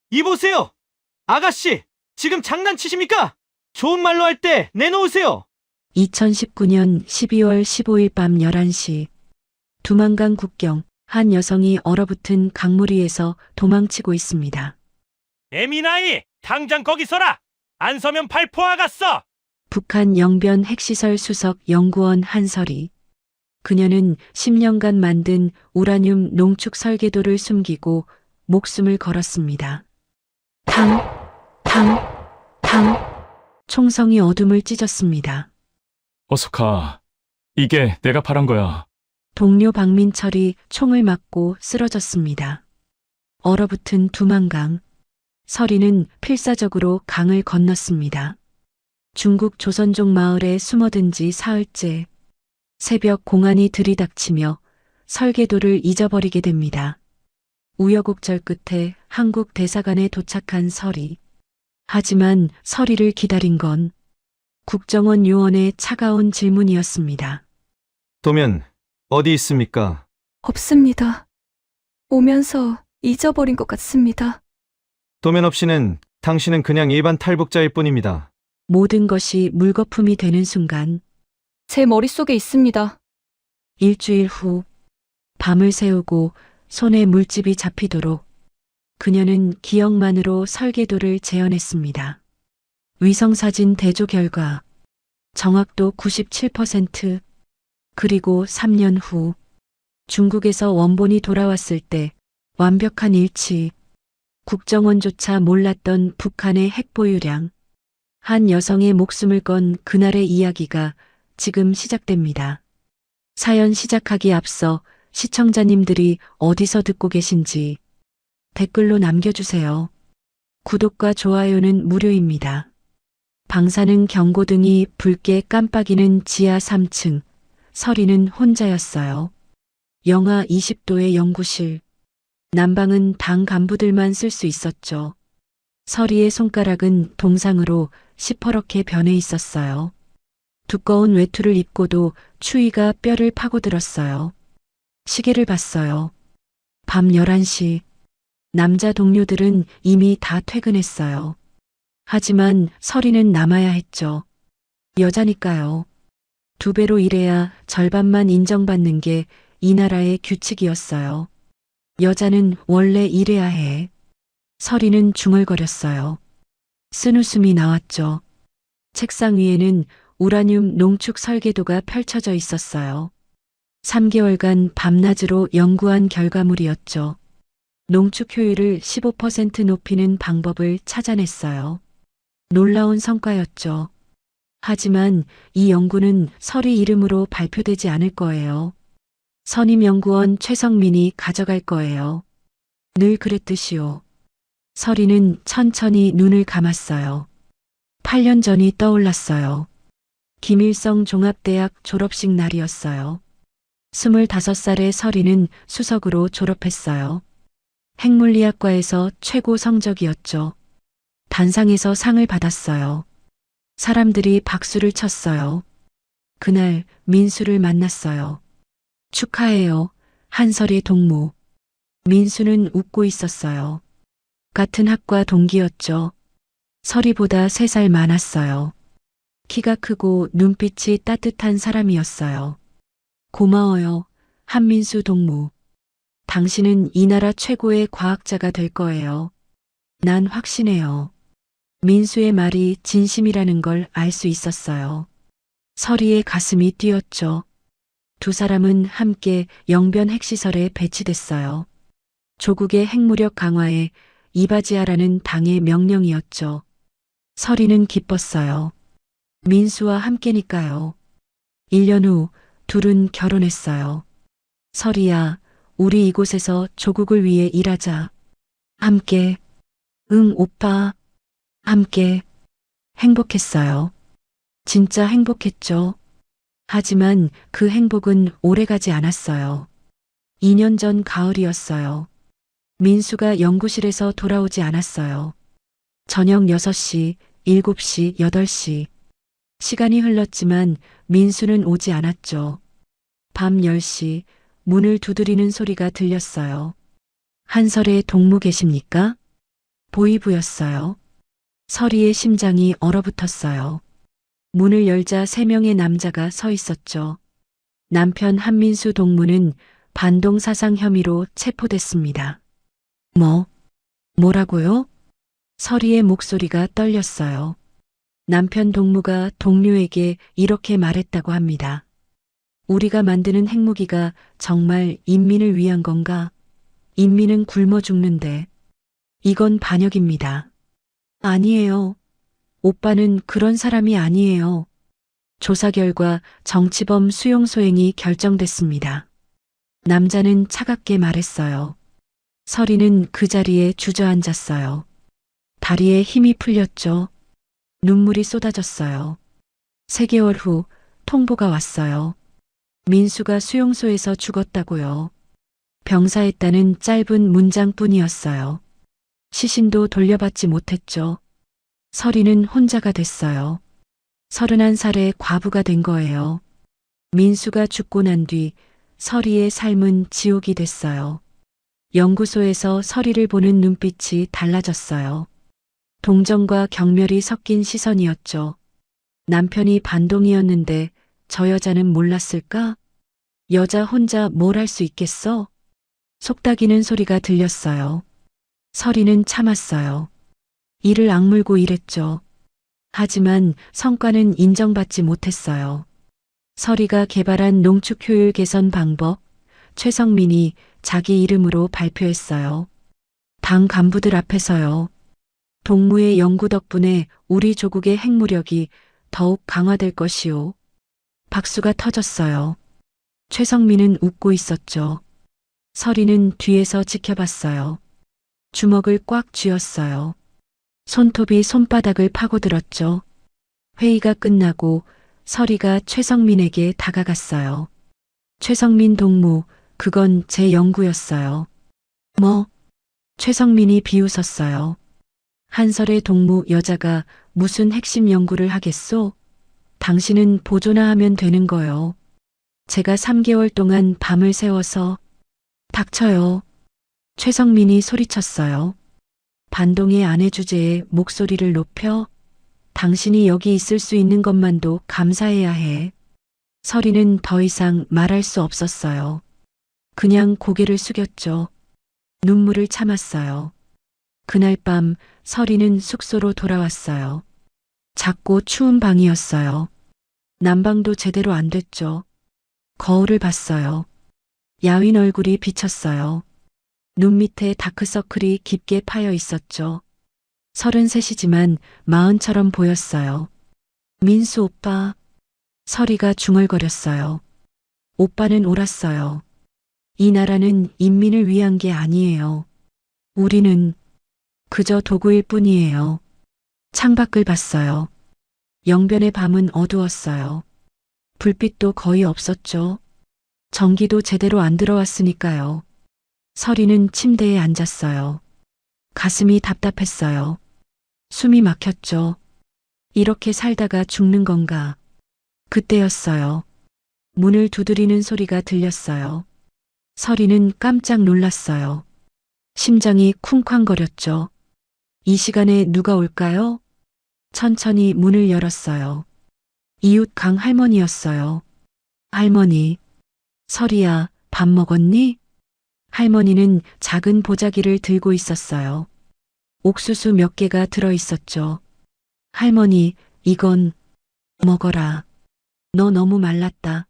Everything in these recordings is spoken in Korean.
이보세요! 아가씨! 지금 장난치십니까? 좋은 말로 할 때 내놓으세요! 2019년 12월 15일 밤 11시 두만강 국경 한 여성이 얼어붙은 강물 위에서 도망치고 있습니다. 에미나이! 당장 거기 서라! 안 서면 발포하갔어! 북한 영변 핵시설 수석 연구원 한설이. 그녀는 10년간 만든 우라늄 농축 설계도를 숨기고 목숨을 걸었습니다. 탕, 탕, 탕. 총성이 어둠을 찢었습니다. 어서 가. 이게 내가 바란 거야. 동료 박민철이 총을 맞고 쓰러졌습니다. 얼어붙은 두만강. 설이는 필사적으로 강을 건넜습니다. 중국 조선족 마을에 숨어든 지 사흘째. 새벽 공안이 들이닥치며 설계도를 잊어버리게 됩니다. 우여곡절 끝에 한국 대사관에 도착한 설이. 하지만 설이를 기다린 건 국정원 요원의 차가운 질문이었습니다. 도면, 어디 있습니까? 없습니다. 오면서 잊어버린 것 같습니다. 도면 없이는 당신은 그냥 일반 탈북자일 뿐입니다. 모든 것이 물거품이 되는 순간 제 머릿속에 있습니다. 일주일 후 밤을 새우고 손에 물집이 잡히도록 그녀는 기억만으로 설계도를 재현했습니다. 위성사진 대조 결과 정확도 97%, 그리고 3년 후 중국에서 원본이 돌아왔을 때 완벽한 일치, 국정원조차 몰랐던 북한의 핵보유량, 한 여성의 목숨을 건 그날의 이야기가 지금 시작됩니다. 사연 시작하기 앞서 시청자님들이 어디서 듣고 계신지 댓글로 남겨주세요. 구독과 좋아요는 무료입니다. 방사능 경고등이 붉게 깜빡이는 지하 3층, 설이는 혼자였어요. 영하 20도의 연구실. 난방은 당 간부들만 쓸 수 있었죠. 설이의 손가락은 동상으로 시퍼렇게 변해 있었어요. 두꺼운 외투를 입고도 추위가 뼈를 파고들었어요. 시계를 봤어요. 밤 11시. 남자 동료들은 이미 다 퇴근했어요. 하지만 설이는 남아야 했죠. 여자니까요. 2배로 일해야 절반만 인정받는 게 이 나라의 규칙이었어요. 여자는 원래 일해야 해. 설이는 중얼거렸어요. 쓴웃음이 나왔죠. 책상 위에는 우라늄 농축 설계도가 펼쳐져 있었어요. 3개월간 밤낮으로 연구한 결과물이었죠. 농축 효율을 15% 높이는 방법을 찾아냈어요. 놀라운 성과였죠. 하지만 이 연구는 설이 이름으로 발표되지 않을 거예요. 선임연구원 최성민이 가져갈 거예요. 늘 그랬듯이요. 설이는 천천히 눈을 감았어요. 8년 전이 떠올랐어요. 김일성 종합대학 졸업식 날이었어요. 25살의 설이는 수석으로 졸업했어요. 핵물리학과에서 최고 성적이었죠. 단상에서 상을 받았어요. 사람들이 박수를 쳤어요. 그날 민수를 만났어요. 축하해요. 한설의 동무. 민수는 웃고 있었어요. 같은 학과 동기였죠. 설이보다 3살 많았어요. 키가 크고 눈빛이 따뜻한 사람이었어요. 고마워요. 한민수 동무. 당신은 이 나라 최고의 과학자가 될 거예요. 난 확신해요. 민수의 말이 진심이라는 걸 알 수 있었어요. 설이의 가슴이 뛰었죠. 두 사람은 함께 영변 핵시설에 배치됐어요. 조국의 핵무력 강화에 이바지하라는 당의 명령이었죠. 설이는 기뻤어요. 민수와 함께니까요. 1년 후 둘은 결혼했어요. 설이야, 우리 이곳에서 조국을 위해 일하자. 함께. 응, 오빠. 함께. 행복했어요. 진짜 행복했죠. 하지만 그 행복은 오래가지 않았어요. 2년 전 가을이었어요. 민수가 연구실에서 돌아오지 않았어요. 저녁 6시, 7시, 8시. 시간이 흘렀지만 민수는 오지 않았죠. 밤 10시 문을 두드리는 소리가 들렸어요. 한설의 동무 계십니까? 보이부였어요. 서리의 심장이 얼어붙었어요. 문을 열자 3명의 남자가 서 있었죠. 남편 한민수 동무는 반동 사상 혐의로 체포됐습니다. 뭐라고요? 서리의 목소리가 떨렸어요. 남편 동무가 동료에게 이렇게 말했다고 합니다. 우리가 만드는 핵무기가 정말 인민을 위한 건가? 인민은 굶어 죽는데. 이건 반역입니다. 아니에요. 오빠는 그런 사람이 아니에요. 조사 결과 정치범 수용 소행이 결정됐습니다. 남자는 차갑게 말했어요. 서리는 그 자리에 주저앉았어요. 다리에 힘이 풀렸죠. 눈물이 쏟아졌어요. 3개월 후 통보가 왔어요. 민수가 수용소에서 죽었다고요. 병사했다는 짧은 문장뿐이었어요. 시신도 돌려받지 못했죠. 서리는 혼자가 됐어요. 31살에 과부가 된 거예요. 민수가 죽고 난 뒤 서리의 삶은 지옥이 됐어요. 연구소에서 서리를 보는 눈빛이 달라졌어요. 동정과 경멸이 섞인 시선이었죠. 남편이 반동이었는데 저 여자는 몰랐을까? 여자 혼자 뭘 할 수 있겠어? 속닥이는 소리가 들렸어요. 서리는 참았어요. 이를 악물고 일했죠. 하지만 성과는 인정받지 못했어요. 서리가 개발한 농축 효율 개선 방법, 최성민이 자기 이름으로 발표했어요. 당 간부들 앞에서요. 동무의 연구 덕분에 우리 조국의 핵무력이 더욱 강화될 것이오. 박수가 터졌어요. 최성민은 웃고 있었죠. 서리는 뒤에서 지켜봤어요. 주먹을 꽉 쥐었어요. 손톱이 손바닥을 파고들었죠. 회의가 끝나고 서리가 최성민에게 다가갔어요. 최성민 동무, 그건 제 연구였어요. 최성민이 비웃었어요. 한설의 동무 여자가 무슨 핵심 연구를 하겠소? 당신은 보조나 하면 되는 거요. 제가 3개월 동안 밤을 새워서. 닥쳐요. 최성민이 소리쳤어요. 반동의 아내 주제에 목소리를 높여 당신이 여기 있을 수 있는 것만도 감사해야 해. 서리는 더 이상 말할 수 없었어요. 그냥 고개를 숙였죠. 눈물을 참았어요. 그날 밤 서리는 숙소로 돌아왔어요. 작고 추운 방이었어요. 난방도 제대로 안 됐죠. 거울을 봤어요. 야윈 얼굴이 비쳤어요. 눈 밑에 다크서클이 깊게 파여 있었죠. 33이지만 40처럼 보였어요. 민수 오빠. 서리가 중얼거렸어요. 오빠는 옳았어요. 이 나라는 인민을 위한 게 아니에요. 우리는 그저 도구일 뿐이에요. 창밖을 봤어요. 영변의 밤은 어두웠어요. 불빛도 거의 없었죠. 전기도 제대로 안 들어왔으니까요. 서리는 침대에 앉았어요. 가슴이 답답했어요. 숨이 막혔죠. 이렇게 살다가 죽는 건가. 그때였어요. 문을 두드리는 소리가 들렸어요. 서리는 깜짝 놀랐어요. 심장이 쿵쾅거렸죠. 이 시간에 누가 올까요? 천천히 문을 열었어요. 이웃 강 할머니였어요. 할머니. 서리야, 밥 먹었니? 할머니는 작은 보자기를 들고 있었어요. 옥수수 몇 개가 들어 있었죠. 할머니, 이건 먹어라. 너 너무 말랐다.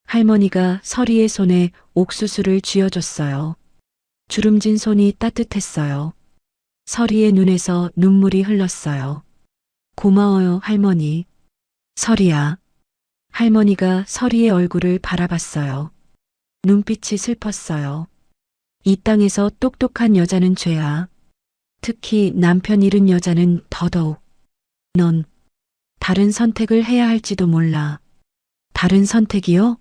할머니가 서리의 손에 옥수수를 쥐어줬어요. 주름진 손이 따뜻했어요. 서리의 눈에서 눈물이 흘렀어요. 고마워요, 할머니. 서리야. 할머니가 서리의 얼굴을 바라봤어요. 눈빛이 슬펐어요. 이 땅에서 똑똑한 여자는 죄야. 특히 남편 잃은 여자는 더더욱. 넌 다른 선택을 해야 할지도 몰라. 다른 선택이요?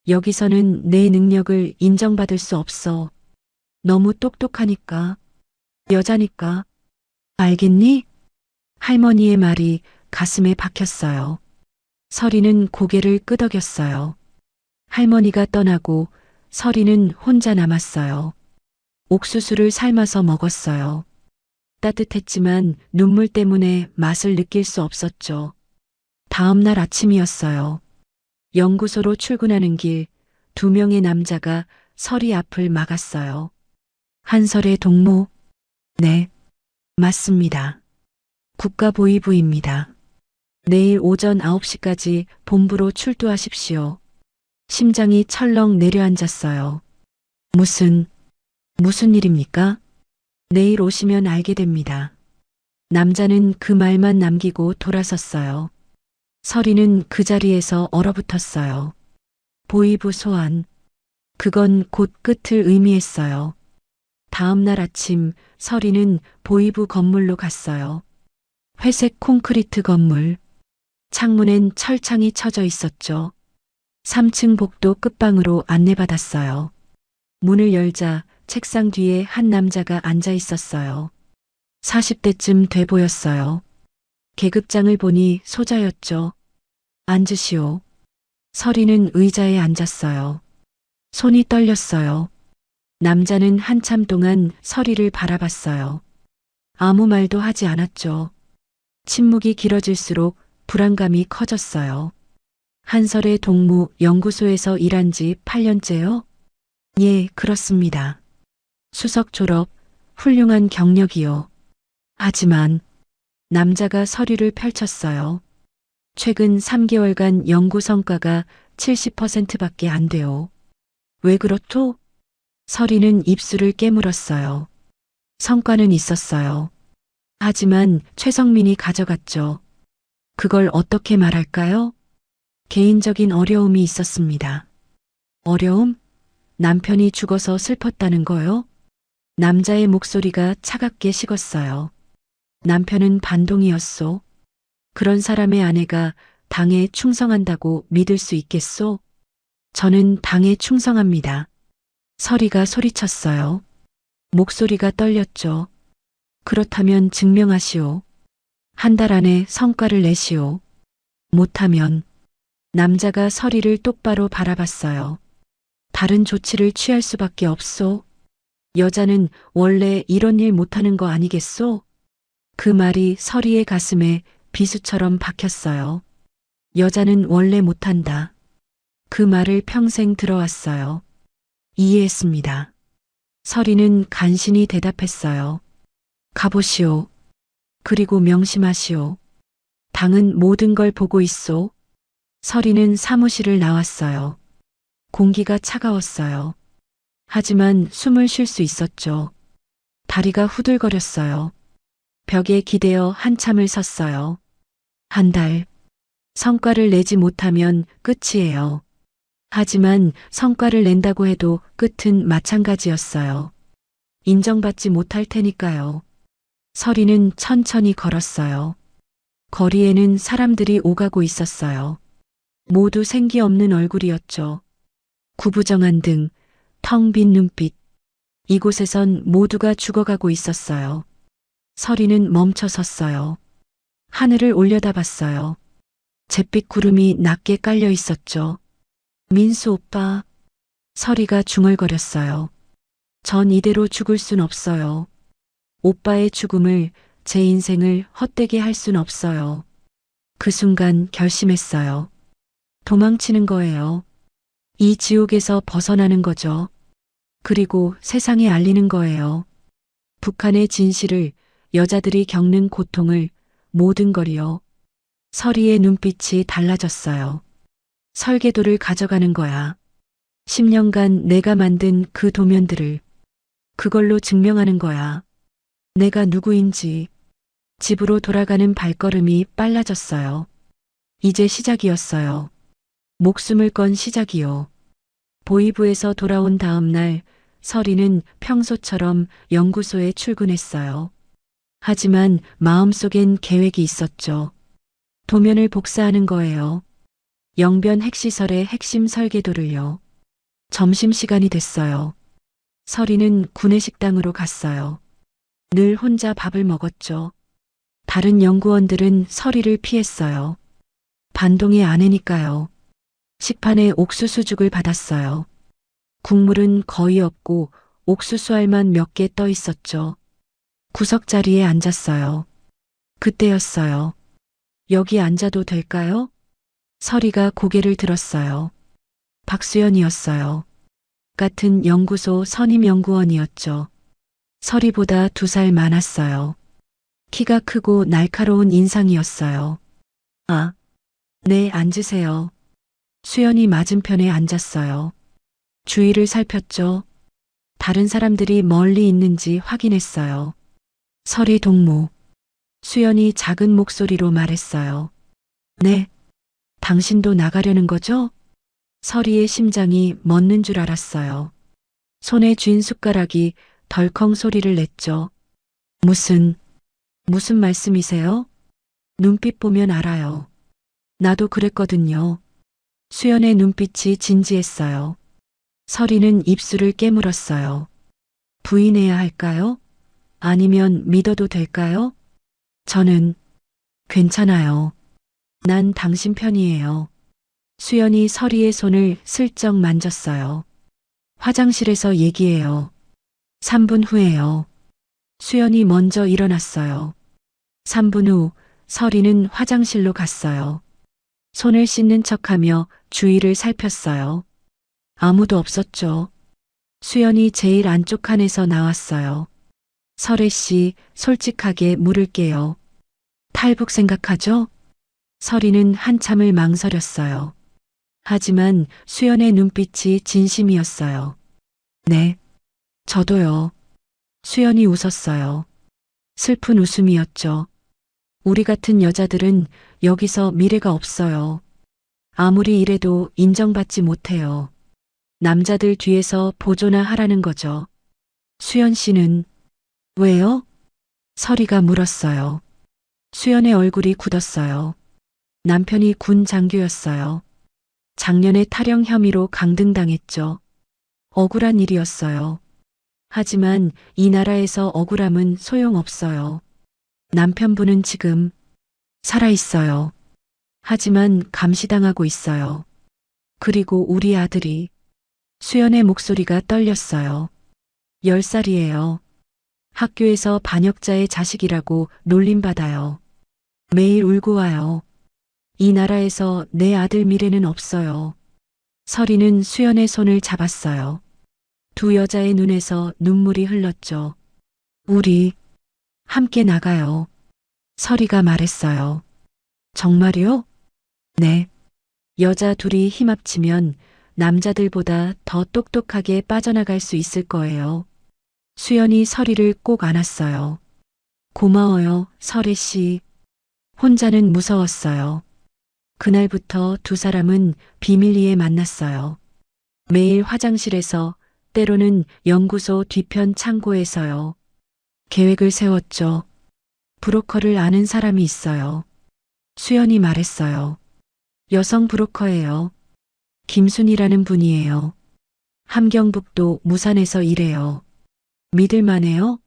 여기서는 내 능력을 인정받을 수 없어. 너무 똑똑하니까. 여자니까. 알겠니? 할머니의 말이 가슴에 박혔어요. 서리는 고개를 끄덕였어요. 할머니가 떠나고 서리는 혼자 남았어요. 옥수수를 삶아서 먹었어요. 따뜻했지만 눈물 때문에 맛을 느낄 수 없었죠. 다음 날 아침이었어요. 연구소로 출근하는 길, 2명의 남자가 서리 앞을 막았어요. 한설의 동무? 네, 맞습니다. 국가보위부입니다. 내일 오전 9시까지 본부로 출두하십시오. 심장이 철렁 내려앉았어요. 무슨 일입니까? 내일 오시면 알게 됩니다. 남자는 그 말만 남기고 돌아섰어요. 서리는 그 자리에서 얼어붙었어요. 보위부 소환. 그건 곧 끝을 의미했어요. 다음 날 아침 서리는 보위부 건물로 갔어요. 회색 콘크리트 건물. 창문엔 철창이 쳐져 있었죠. 3층 복도 끝방으로 안내받았어요. 문을 열자 책상 뒤에 한 남자가 앉아 있었어요. 40대쯤 돼 보였어요. 계급장을 보니 소자였죠. 앉으시오. 서리는 의자에 앉았어요. 손이 떨렸어요. 남자는 한참 동안 서리를 바라봤어요. 아무 말도 하지 않았죠. 침묵이 길어질수록 불안감이 커졌어요. 한설의 동무 연구소에서 일한 지 8년째요? 예, 그렇습니다. 수석 졸업, 훌륭한 경력이요. 하지만 남자가 서류를 펼쳤어요. 최근 3개월간 연구 성과가 70%밖에 안 돼요. 왜 그렇소? 서리는 입술을 깨물었어요. 성과는 있었어요. 하지만 최성민이 가져갔죠. 그걸 어떻게 말할까요? 개인적인 어려움이 있었습니다. 어려움? 남편이 죽어서 슬펐다는 거요? 남자의 목소리가 차갑게 식었어요. 남편은 반동이었소. 그런 사람의 아내가 당에 충성한다고 믿을 수 있겠소? 저는 당에 충성합니다. 서리가 소리쳤어요. 목소리가 떨렸죠. 그렇다면 증명하시오. 한 달 안에 성과를 내시오. 못하면 남자가 서리를 똑바로 바라봤어요. 다른 조치를 취할 수밖에 없소. 여자는 원래 이런 일 못하는 거 아니겠소? 그 말이 서리의 가슴에 비수처럼 박혔어요. 여자는 원래 못한다. 그 말을 평생 들어왔어요. 이해했습니다. 서리는 간신히 대답했어요. 가보시오. 그리고 명심하시오. 당은 모든 걸 보고 있소. 서리는 사무실을 나왔어요. 공기가 차가웠어요. 하지만 숨을 쉴 수 있었죠. 다리가 후들거렸어요. 벽에 기대어 한참을 섰어요. 한 달. 성과를 내지 못하면 끝이에요. 하지만 성과를 낸다고 해도 끝은 마찬가지였어요. 인정받지 못할 테니까요. 서리는 천천히 걸었어요. 거리에는 사람들이 오가고 있었어요. 모두 생기 없는 얼굴이었죠. 구부정한 등, 텅 빈 눈빛. 이곳에선 모두가 죽어가고 있었어요. 서리는 멈춰 섰어요. 하늘을 올려다봤어요. 잿빛 구름이 낮게 깔려 있었죠. 민수 오빠. 서리가 중얼거렸어요. 전 이대로 죽을 순 없어요. 오빠의 죽음을, 제 인생을 헛되게 할 순 없어요. 그 순간 결심했어요. 도망치는 거예요. 이 지옥에서 벗어나는 거죠. 그리고 세상에 알리는 거예요. 북한의 진실을, 여자들이 겪는 고통을, 모든 걸요. 서리의 눈빛이 달라졌어요. 설계도를 가져가는 거야. 10년간 내가 만든 그 도면들을 그걸로 증명하는 거야. 내가 누구인지. 집으로 돌아가는 발걸음이 빨라졌어요. 이제 시작이었어요. 목숨을 건 시작이요. 보위부에서 돌아온 다음 날 서리는 평소처럼 연구소에 출근했어요. 하지만 마음속엔 계획이 있었죠. 도면을 복사하는 거예요. 영변 핵시설의 핵심 설계도를요. 점심시간이 됐어요. 서리는 구내식당으로 갔어요. 늘 혼자 밥을 먹었죠. 다른 연구원들은 서리를 피했어요. 반동의 아내니까요. 식판에 옥수수죽을 받았어요. 국물은 거의 없고 옥수수 알만 몇 개 떠 있었죠. 구석자리에 앉았어요. 그때였어요. 여기 앉아도 될까요? 서리가 고개를 들었어요. 박수연이었어요. 같은 연구소 선임연구원이었죠. 서리보다 2살 많았어요. 키가 크고 날카로운 인상이었어요. 아, 네, 앉으세요. 수연이 맞은편에 앉았어요. 주위를 살폈죠. 다른 사람들이 멀리 있는지 확인했어요. 서리 동무. 수연이 작은 목소리로 말했어요. 네. 당신도 나가려는 거죠? 서리의 심장이 멎는 줄 알았어요. 손에 쥔 숟가락이 덜컹 소리를 냈죠. 무슨 말씀이세요? 눈빛 보면 알아요. 나도 그랬거든요. 수연의 눈빛이 진지했어요. 서리는 입술을 깨물었어요. 부인해야 할까요? 아니면 믿어도 될까요? 저는 괜찮아요. 난 당신 편이에요. 수연이 서리의 손을 슬쩍 만졌어요. 화장실에서 얘기해요. 3분 후에요. 수연이 먼저 일어났어요. 3분 후 서리는 화장실로 갔어요. 손을 씻는 척하며 주위를 살폈어요. 아무도 없었죠. 수연이 제일 안쪽 칸에서 나왔어요. 설혜 씨, 솔직하게 물을게요. 탈북 생각하죠? 서리는 한참을 망설였어요. 하지만 수연의 눈빛이 진심이었어요. 네, 저도요. 수연이 웃었어요. 슬픈 웃음이었죠. 우리 같은 여자들은 여기서 미래가 없어요. 아무리 이래도 인정받지 못해요. 남자들 뒤에서 보조나 하라는 거죠. 수연 씨는 왜요? 서리가 물었어요. 수연의 얼굴이 굳었어요. 남편이 군 장교였어요. 작년에 탈영 혐의로 강등당했죠. 억울한 일이었어요. 하지만 이 나라에서 억울함은 소용없어요. 남편분은 지금 살아있어요. 하지만 감시당하고 있어요. 그리고 우리 아들이 수연의 목소리가 떨렸어요. 10살이에요. 학교에서 반역자의 자식이라고 놀림받아요. 매일 울고 와요. 이 나라에서 내 아들 미래는 없어요. 서리는 수연의 손을 잡았어요. 두 여자의 눈에서 눈물이 흘렀죠. 우리 함께 나가요. 서리가 말했어요. 정말요? 네. 여자 둘이 힘합치면 남자들보다 더 똑똑하게 빠져나갈 수 있을 거예요. 수연이 서리를 꼭 안았어요. 고마워요, 설혜 씨. 혼자는 무서웠어요. 그날부터 두 사람은 비밀리에 만났어요. 매일 화장실에서, 때로는 연구소 뒤편 창고에서요. 계획을 세웠죠. 브로커를 아는 사람이 있어요. 수연이 말했어요. 여성 브로커예요. 김순이라는 분이에요. 함경북도 무산에서 일해요. 믿을만해요?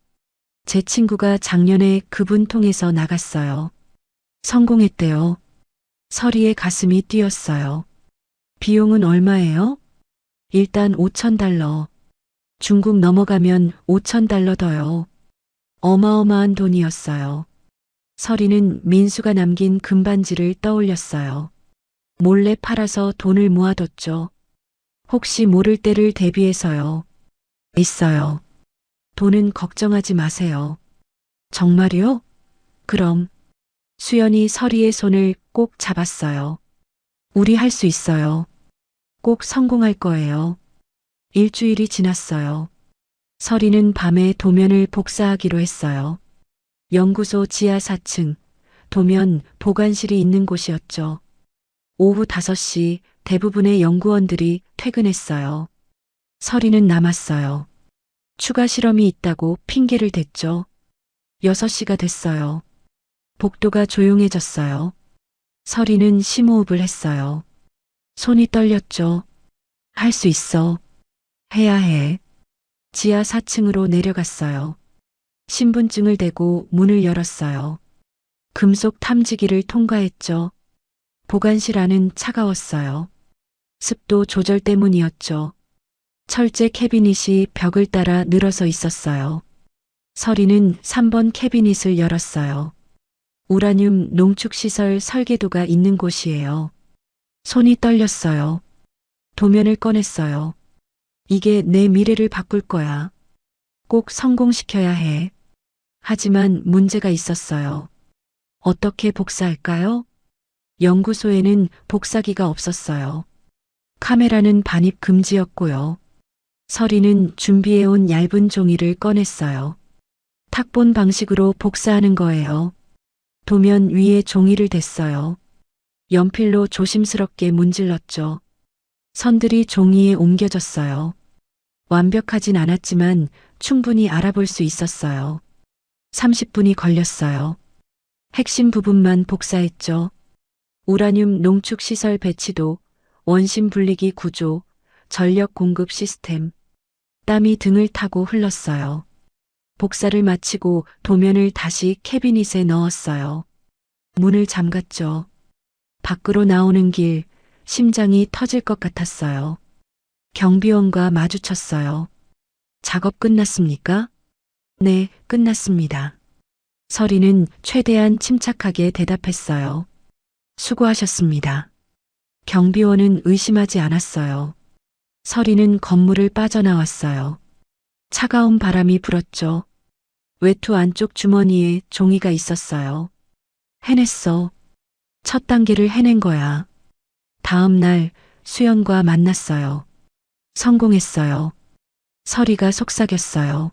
제 친구가 작년에 그분 통해서 나갔어요. 성공했대요. 서리의 가슴이 뛰었어요. 비용은 얼마예요? 일단 5,000달러. 중국 넘어가면 5,000달러 더요. 어마어마한 돈이었어요. 서리는 민수가 남긴 금반지를 떠올렸어요. 몰래 팔아서 돈을 모아뒀죠. 혹시 모를 때를 대비해서요. 있어요. 돈은 걱정하지 마세요. 정말요? 그럼. 수연이 서리의 손을 꼭 잡았어요. 우리 할 수 있어요. 꼭 성공할 거예요. 일주일이 지났어요. 서리는 밤에 도면을 복사하기로 했어요. 연구소 지하 4층, 도면 보관실이 있는 곳이었죠. 오후 5시 대부분의 연구원들이 퇴근했어요. 서리는 남았어요. 추가 실험이 있다고 핑계를 댔죠. 6시가 됐어요. 복도가 조용해졌어요. 서리는 심호흡을 했어요. 손이 떨렸죠. 할 수 있어. 해야 해. 지하 4층으로 내려갔어요. 신분증을 대고 문을 열었어요. 금속 탐지기를 통과했죠. 보관실 안은 차가웠어요. 습도 조절 때문이었죠. 철제 캐비닛이 벽을 따라 늘어서 있었어요. 서리는 3번 캐비닛을 열었어요. 우라늄 농축시설 설계도가 있는 곳이에요. 손이 떨렸어요. 도면을 꺼냈어요. 이게 내 미래를 바꿀 거야. 꼭 성공시켜야 해. 하지만 문제가 있었어요. 어떻게 복사할까요? 연구소에는 복사기가 없었어요. 카메라는 반입 금지였고요. 서리는 준비해온 얇은 종이를 꺼냈어요. 탁본 방식으로 복사하는 거예요. 도면 위에 종이를 댔어요. 연필로 조심스럽게 문질렀죠. 선들이 종이에 옮겨졌어요. 완벽하진 않았지만 충분히 알아볼 수 있었어요. 30분이 걸렸어요. 핵심 부분만 복사했죠. 우라늄 농축시설 배치도, 원심 분리기 구조, 전력 공급 시스템. 땀이 등을 타고 흘렀어요. 복사를 마치고 도면을 다시 캐비닛에 넣었어요. 문을 잠갔죠. 밖으로 나오는 길, 심장이 터질 것 같았어요. 경비원과 마주쳤어요. 작업 끝났습니까? 네, 끝났습니다. 서리는 최대한 침착하게 대답했어요. 수고하셨습니다. 경비원은 의심하지 않았어요. 서리는 건물을 빠져나왔어요. 차가운 바람이 불었죠. 외투 안쪽 주머니에 종이가 있었어요. 해냈어. 첫 단계를 해낸 거야. 다음 날 수연과 만났어요. 성공했어요. 서리가 속삭였어요.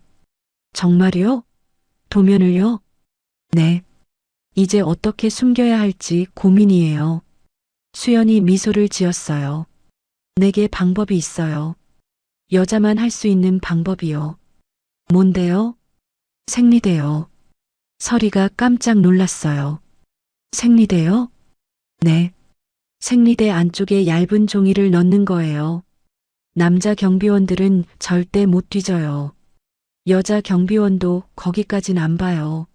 정말요? 도면을요? 네. 이제 어떻게 숨겨야 할지 고민이에요. 수연이 미소를 지었어요. 내게 방법이 있어요. 여자만 할 수 있는 방법이요. 뭔데요? 생리대요. 서리가 깜짝 놀랐어요. 생리대요? 네. 생리대 안쪽에 얇은 종이를 넣는 거예요. 남자 경비원들은 절대 못 뒤져요. 여자 경비원도 거기까진 안 봐요.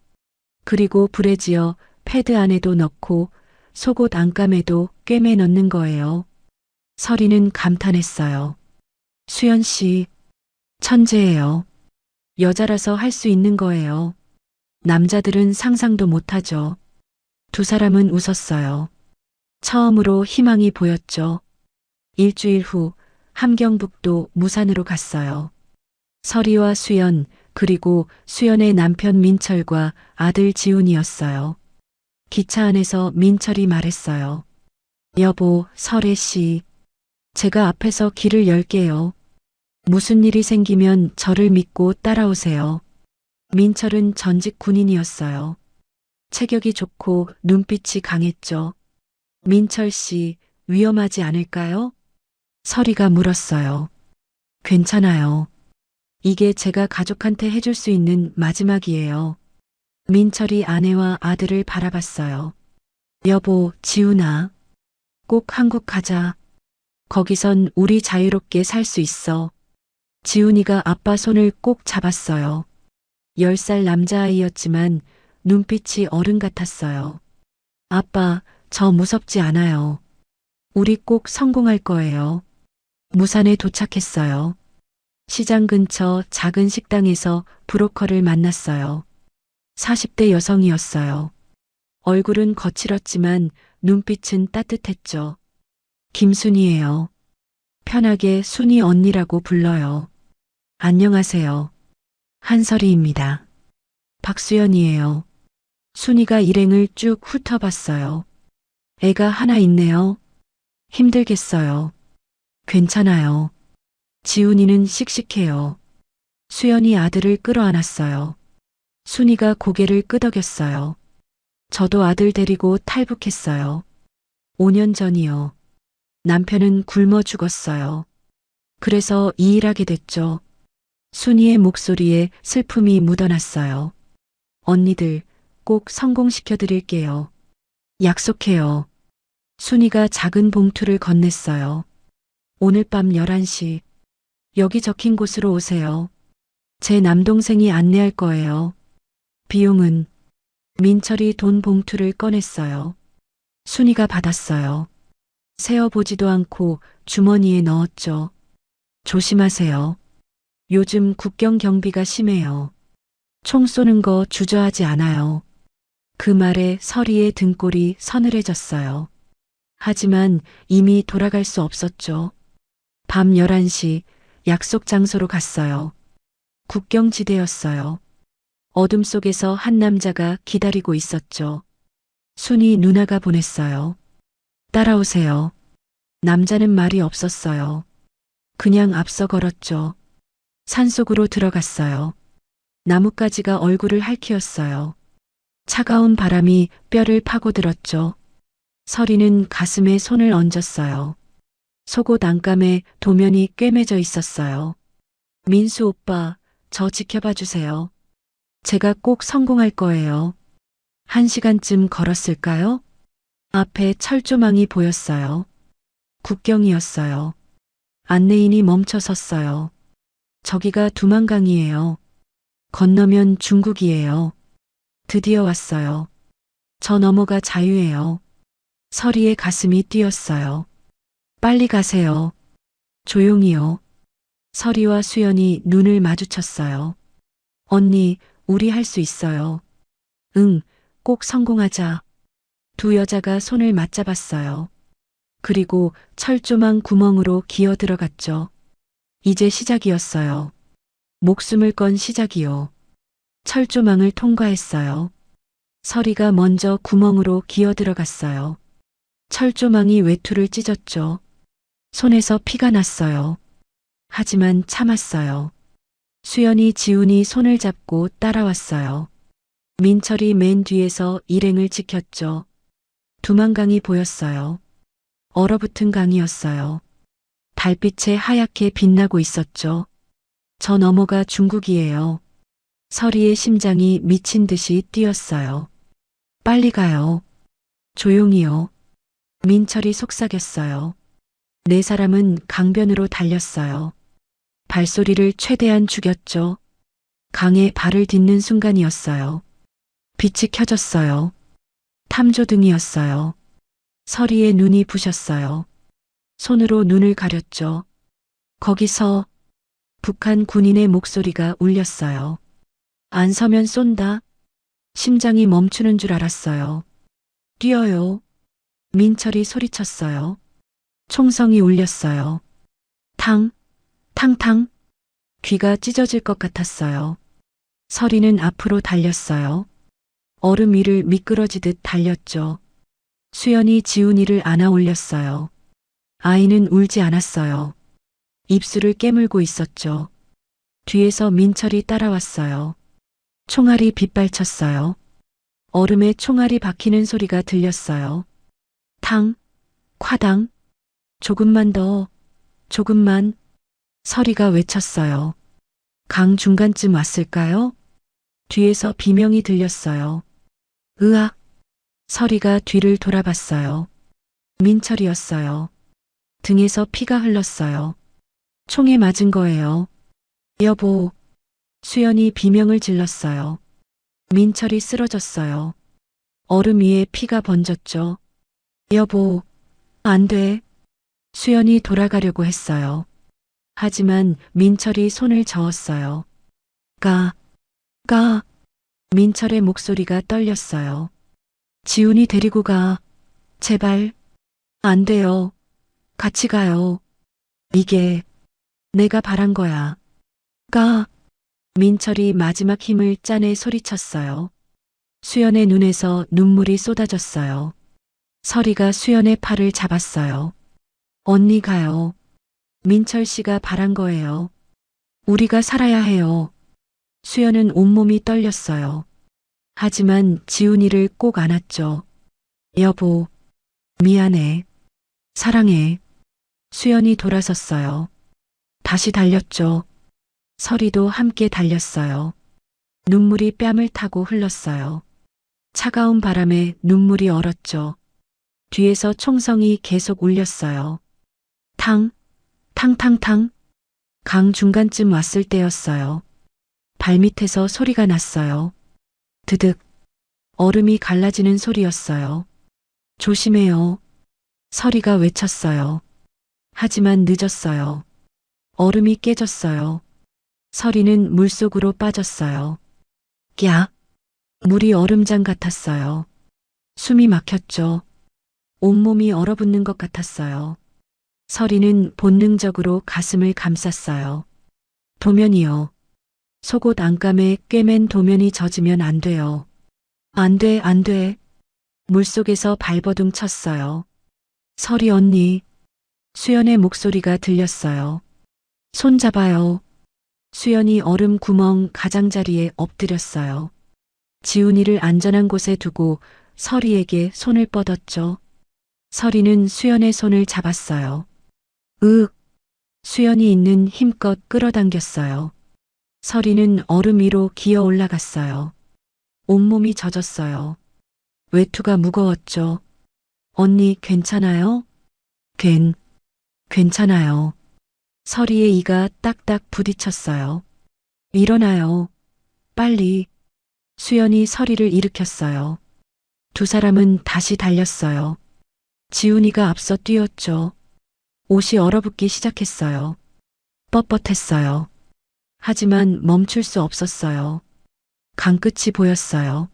그리고 불에 지어 패드 안에도 넣고 속옷 안감에도 꿰매 넣는 거예요. 서리는 감탄했어요. 수연 씨, 천재예요. 여자라서 할 수 있는 거예요. 남자들은 상상도 못하죠. 두 사람은 웃었어요. 처음으로 희망이 보였죠. 일주일 후 함경북도 무산으로 갔어요. 서리와 수연, 그리고 수연의 남편 민철과 아들 지훈이었어요. 기차 안에서 민철이 말했어요. 여보, 설혜 씨. 제가 앞에서 길을 열게요. 무슨 일이 생기면 저를 믿고 따라오세요. 민철은 전직 군인이었어요. 체격이 좋고 눈빛이 강했죠. 민철 씨, 위험하지 않을까요? 서리가 물었어요. 괜찮아요. 이게 제가 가족한테 해줄 수 있는 마지막이에요. 민철이 아내와 아들을 바라봤어요. 여보, 지훈아. 꼭 한국 가자. 거기선 우리 자유롭게 살 수 있어. 지훈이가 아빠 손을 꼭 잡았어요. 10살 남자아이였지만 눈빛이 어른 같았어요. 아빠, 저 무섭지 않아요. 우리 꼭 성공할 거예요. 무산에 도착했어요. 시장 근처 작은 식당에서 브로커를 만났어요. 40대 여성이었어요. 얼굴은 거칠었지만 눈빛은 따뜻했죠. 김순이에요. 편하게 순이 언니라고 불러요. 안녕하세요. 한설이입니다. 박수연이에요. 순이가 일행을 쭉 훑어봤어요. 애가 하나 있네요. 힘들겠어요. 괜찮아요. 지훈이는 씩씩해요. 수연이 아들을 끌어안았어요. 순이가 고개를 끄덕였어요. 저도 아들 데리고 탈북했어요. 5년 전이요. 남편은 굶어 죽었어요. 그래서 이 일하게 됐죠. 순이의 목소리에 슬픔이 묻어났어요. 언니들, 꼭 성공시켜 드릴게요. 약속해요. 순이가 작은 봉투를 건넸어요. 오늘 밤 11시. 여기 적힌 곳으로 오세요. 제 남동생이 안내할 거예요. 비용은? 민철이 돈 봉투를 꺼냈어요. 순이가 받았어요. 세어보지도 않고 주머니에 넣었죠. 조심하세요. 요즘 국경 경비가 심해요. 총 쏘는 거 주저하지 않아요. 그 말에 서리의 등골이 서늘해졌어요. 하지만 이미 돌아갈 수 없었죠. 밤 11시 약속 장소로 갔어요. 국경지대였어요. 어둠 속에서 한 남자가 기다리고 있었죠. 순이 누나가 보냈어요. 따라오세요. 남자는 말이 없었어요. 그냥 앞서 걸었죠. 산속으로 들어갔어요. 나뭇가지가 얼굴을 핥히었어요. 차가운 바람이 뼈를 파고들었죠. 서리는 가슴에 손을 얹었어요. 속옷 안감에 도면이 꿰매져 있었어요. 민수 오빠, 저 지켜봐 주세요. 제가 꼭 성공할 거예요. 1시간쯤 걸었을까요? 앞에 철조망이 보였어요. 국경이었어요. 안내인이 멈춰 섰어요. 저기가 두만강이에요. 건너면 중국이에요. 드디어 왔어요. 저 너머가 자유예요. 서리의 가슴이 뛰었어요. 빨리 가세요. 조용히요. 서리와 수연이 눈을 마주쳤어요. 언니, 우리 할 수 있어요. 응, 꼭 성공하자. 두 여자가 손을 맞잡았어요. 그리고 철조망 구멍으로 기어 들어갔죠. 이제 시작이었어요. 목숨을 건 시작이요. 철조망을 통과했어요. 서리가 먼저 구멍으로 기어 들어갔어요. 철조망이 외투를 찢었죠. 손에서 피가 났어요. 하지만 참았어요. 수연이 지훈이 손을 잡고 따라왔어요. 민철이 맨 뒤에서 일행을 지켰죠. 두만강이 보였어요. 얼어붙은 강이었어요. 달빛에 하얗게 빛나고 있었죠. 저 너머가 중국이에요. 서리의 심장이 미친 듯이 뛰었어요. 빨리 가요. 조용히요. 민철이 속삭였어요. 네 사람은 강변으로 달렸어요. 발소리를 최대한 죽였죠. 강에 발을 딛는 순간이었어요. 빛이 켜졌어요. 탐조등이었어요. 서리의 눈이 부셨어요. 손으로 눈을 가렸죠. 거기서 북한 군인의 목소리가 울렸어요. 안 서면 쏜다. 심장이 멈추는 줄 알았어요. 뛰어요. 민철이 소리쳤어요. 총성이 울렸어요. 탕, 탕탕. 귀가 찢어질 것 같았어요. 서리는 앞으로 달렸어요. 얼음 위를 미끄러지듯 달렸죠. 수연이 지훈이를 안아 올렸어요. 아이는 울지 않았어요. 입술을 깨물고 있었죠. 뒤에서 민철이 따라왔어요. 총알이 빗발쳤어요. 얼음에 총알이 박히는 소리가 들렸어요. 탕, 콰당, 조금만 더, 조금만. 서리가 외쳤어요. 강 중간쯤 왔을까요? 뒤에서 비명이 들렸어요. 으악. 서리가 뒤를 돌아봤어요. 민철이었어요. 등에서 피가 흘렀어요. 총에 맞은 거예요. 여보. 수연이 비명을 질렀어요. 민철이 쓰러졌어요. 얼음 위에 피가 번졌죠. 여보. 안 돼. 수연이 돌아가려고 했어요. 하지만 민철이 손을 저었어요. 가. 민철의 목소리가 떨렸어요. 지훈이 데리고 가. 제발. 안 돼요. 같이 가요. 이게 내가 바란 거야. 가. 민철이 마지막 힘을 짜내 소리쳤어요. 수연의 눈에서 눈물이 쏟아졌어요. 서리가 수연의 팔을 잡았어요. 언니 가요. 민철 씨가 바란 거예요. 우리가 살아야 해요. 수연은 온몸이 떨렸어요. 하지만 지훈이를 꼭 안았죠. 여보, 미안해. 사랑해. 수연이 돌아섰어요. 다시 달렸죠. 서리도 함께 달렸어요. 눈물이 뺨을 타고 흘렀어요. 차가운 바람에 눈물이 얼었죠. 뒤에서 총성이 계속 울렸어요. 탕, 탕탕탕. 강 중간쯤 왔을 때였어요. 발밑에서 소리가 났어요. 드득. 얼음이 갈라지는 소리였어요. 조심해요. 서리가 외쳤어요. 하지만 늦었어요. 얼음이 깨졌어요. 서리는 물속으로 빠졌어요. 야. 물이 얼음장 같았어요. 숨이 막혔죠. 온몸이 얼어붙는 것 같았어요. 서리는 본능적으로 가슴을 감쌌어요. 도면이요. 속옷 안감에 꿰맨 도면이 젖으면 안 돼요. 안 돼, 안 돼. 물속에서 발버둥 쳤어요. 서리 언니. 수연의 목소리가 들렸어요. 손 잡아요. 수연이 얼음 구멍 가장자리에 엎드렸어요. 지훈이를 안전한 곳에 두고 서리에게 손을 뻗었죠. 서리는 수연의 손을 잡았어요. 수연이 있는 힘껏 끌어당겼어요. 서리는 얼음 위로 기어 올라갔어요. 온몸이 젖었어요. 외투가 무거웠죠. 언니 괜찮아요? 괜찮아요. 서리의 이가 딱딱 부딪혔어요. 일어나요. 빨리. 수연이 서리를 일으켰어요. 두 사람은 다시 달렸어요. 지훈이가 앞서 뛰었죠. 옷이 얼어붙기 시작했어요. 뻣뻣했어요. 하지만 멈출 수 없었어요. 강 끝이 보였어요.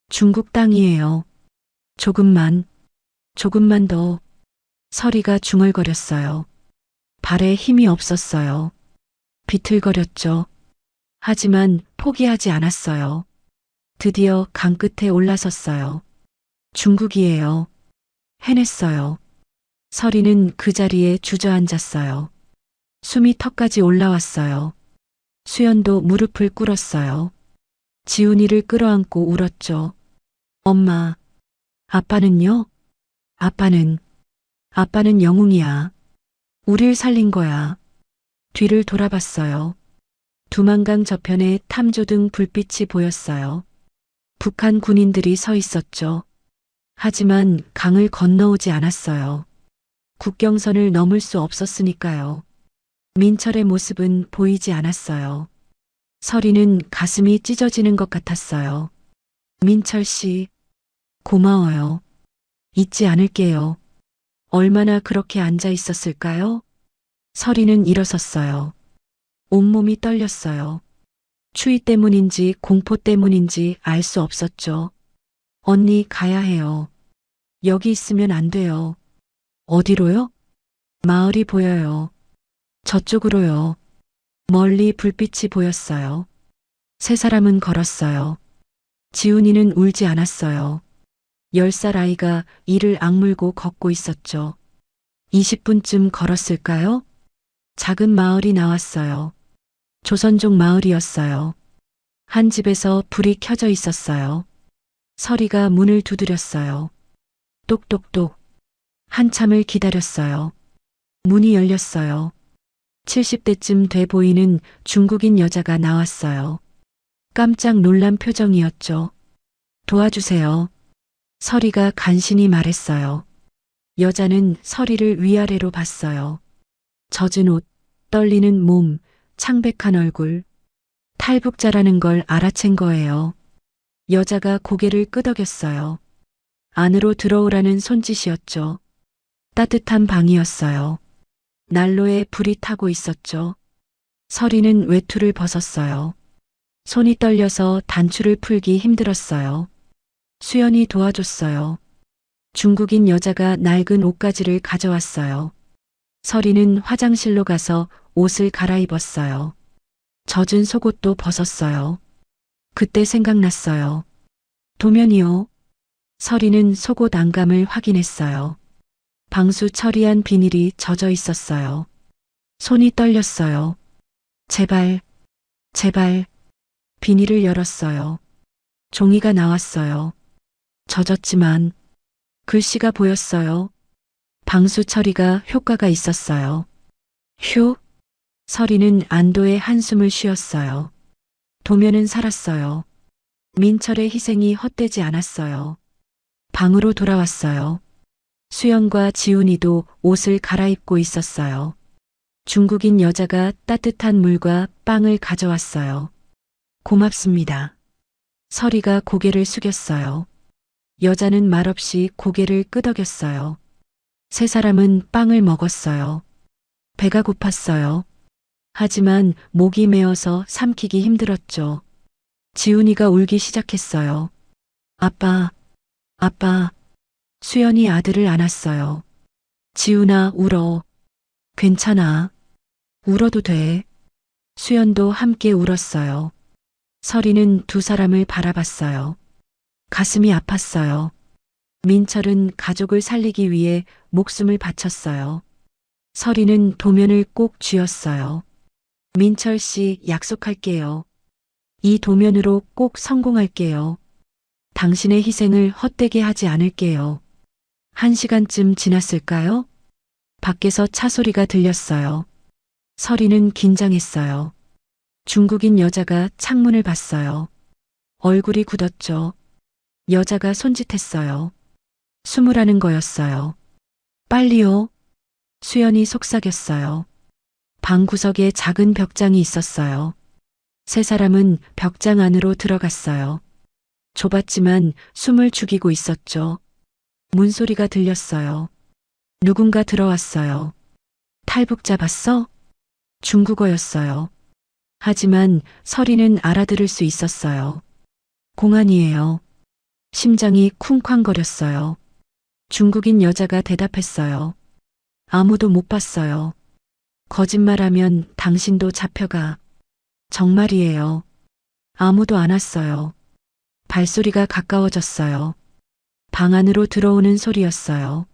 중국 땅이에요. 조금만 더. 서리가 중얼거렸어요. 발에 힘이 없었어요. 비틀거렸죠. 하지만 포기하지 않았어요. 드디어 강 끝에 올라섰어요. 중국이에요. 해냈어요. 서리는 그 자리에 주저앉았어요. 숨이 턱까지 올라왔어요. 수연도 무릎을 꿇었어요. 지훈이를 끌어안고 울었죠. 엄마, 아빠는요? 아빠는 영웅이야. 우릴 살린 거야. 뒤를 돌아봤어요. 두만강 저편에 탐조등 불빛이 보였어요. 북한 군인들이 서 있었죠. 하지만 강을 건너오지 않았어요. 국경선을 넘을 수 없었으니까요. 민철의 모습은 보이지 않았어요. 서리는 가슴이 찢어지는 것 같았어요. 민철 씨, 고마워요. 잊지 않을게요. 얼마나 그렇게 앉아 있었을까요? 서리는 일어섰어요. 온몸이 떨렸어요. 추위 때문인지 공포 때문인지 알 수 없었죠. 언니 가야 해요. 여기 있으면 안 돼요. 어디로요? 마을이 보여요. 저쪽으로요. 멀리 불빛이 보였어요. 세 사람은 걸었어요. 지훈이는 울지 않았어요. 10살 아이가 이를 악물고 걷고 있었죠. 20분쯤 걸었을까요? 작은 마을이 나왔어요. 조선족 마을이었어요. 한 집에서 불이 켜져 있었어요. 서리가 문을 두드렸어요. 똑똑똑. 한참을 기다렸어요. 문이 열렸어요. 70대쯤 돼 보이는 중국인 여자가 나왔어요. 깜짝 놀란 표정이었죠. 도와주세요. 서리가 간신히 말했어요. 여자는 서리를 위아래로 봤어요. 젖은 옷, 떨리는 몸, 창백한 얼굴. 탈북자라는 걸 알아챈 거예요. 여자가 고개를 끄덕였어요. 안으로 들어오라는 손짓이었죠. 따뜻한 방이었어요. 난로에 불이 타고 있었죠. 서리는 외투를 벗었어요. 손이 떨려서 단추를 풀기 힘들었어요. 수연이 도와줬어요. 중국인 여자가 낡은 옷가지를 가져왔어요. 서리는 화장실로 가서 옷을 갈아입었어요. 젖은 속옷도 벗었어요. 그때 생각났어요. 도면이요. 서리는 속옷 안감을 확인했어요. 방수 처리한 비닐이 젖어 있었어요. 손이 떨렸어요. 제발. 비닐을 열었어요. 종이가 나왔어요. 젖었지만 글씨가 보였어요. 방수 처리가 효과가 있었어요. 휴. 서리는 안도의 한숨을 쉬었어요. 도면은 살았어요. 민철의 희생이 헛되지 않았어요. 방으로 돌아왔어요. 수연과 지훈이도 옷을 갈아입고 있었어요. 중국인 여자가 따뜻한 물과 빵을 가져왔어요. 고맙습니다. 서리가 고개를 숙였어요. 여자는 말없이 고개를 끄덕였어요. 세 사람은 빵을 먹었어요. 배가 고팠어요. 하지만 목이 메어서 삼키기 힘들었죠. 지훈이가 울기 시작했어요. 아빠, 아빠. 수연이 아들을 안았어요. 지훈아, 울어. 괜찮아. 울어도 돼. 수연도 함께 울었어요. 설이는 두 사람을 바라봤어요. 가슴이 아팠어요. 민철은 가족을 살리기 위해 목숨을 바쳤어요. 설이는 도면을 꼭 쥐었어요. 민철 씨, 약속할게요. 이 도면으로 꼭 성공할게요. 당신의 희생을 헛되게 하지 않을게요. 1시간쯤 지났을까요? 밖에서 차 소리가 들렸어요. 설이는 긴장했어요. 중국인 여자가 창문을 봤어요. 얼굴이 굳었죠. 여자가 손짓했어요. 숨으라는 거였어요. 빨리요. 수연이 속삭였어요. 방 구석에 작은 벽장이 있었어요. 세 사람은 벽장 안으로 들어갔어요. 좁았지만 숨을 죽이고 있었죠. 문소리가 들렸어요. 누군가 들어왔어요. 탈북 잡았어? 중국어였어요. 하지만 설이는 알아들을 수 있었어요. 공안이에요. 심장이 쿵쾅거렸어요. 중국인 여자가 대답했어요. 아무도 못 봤어요. 거짓말하면 당신도 잡혀가. 정말이에요. 아무도 안 왔어요. 발소리가 가까워졌어요. 방 안으로 들어오는 소리였어요.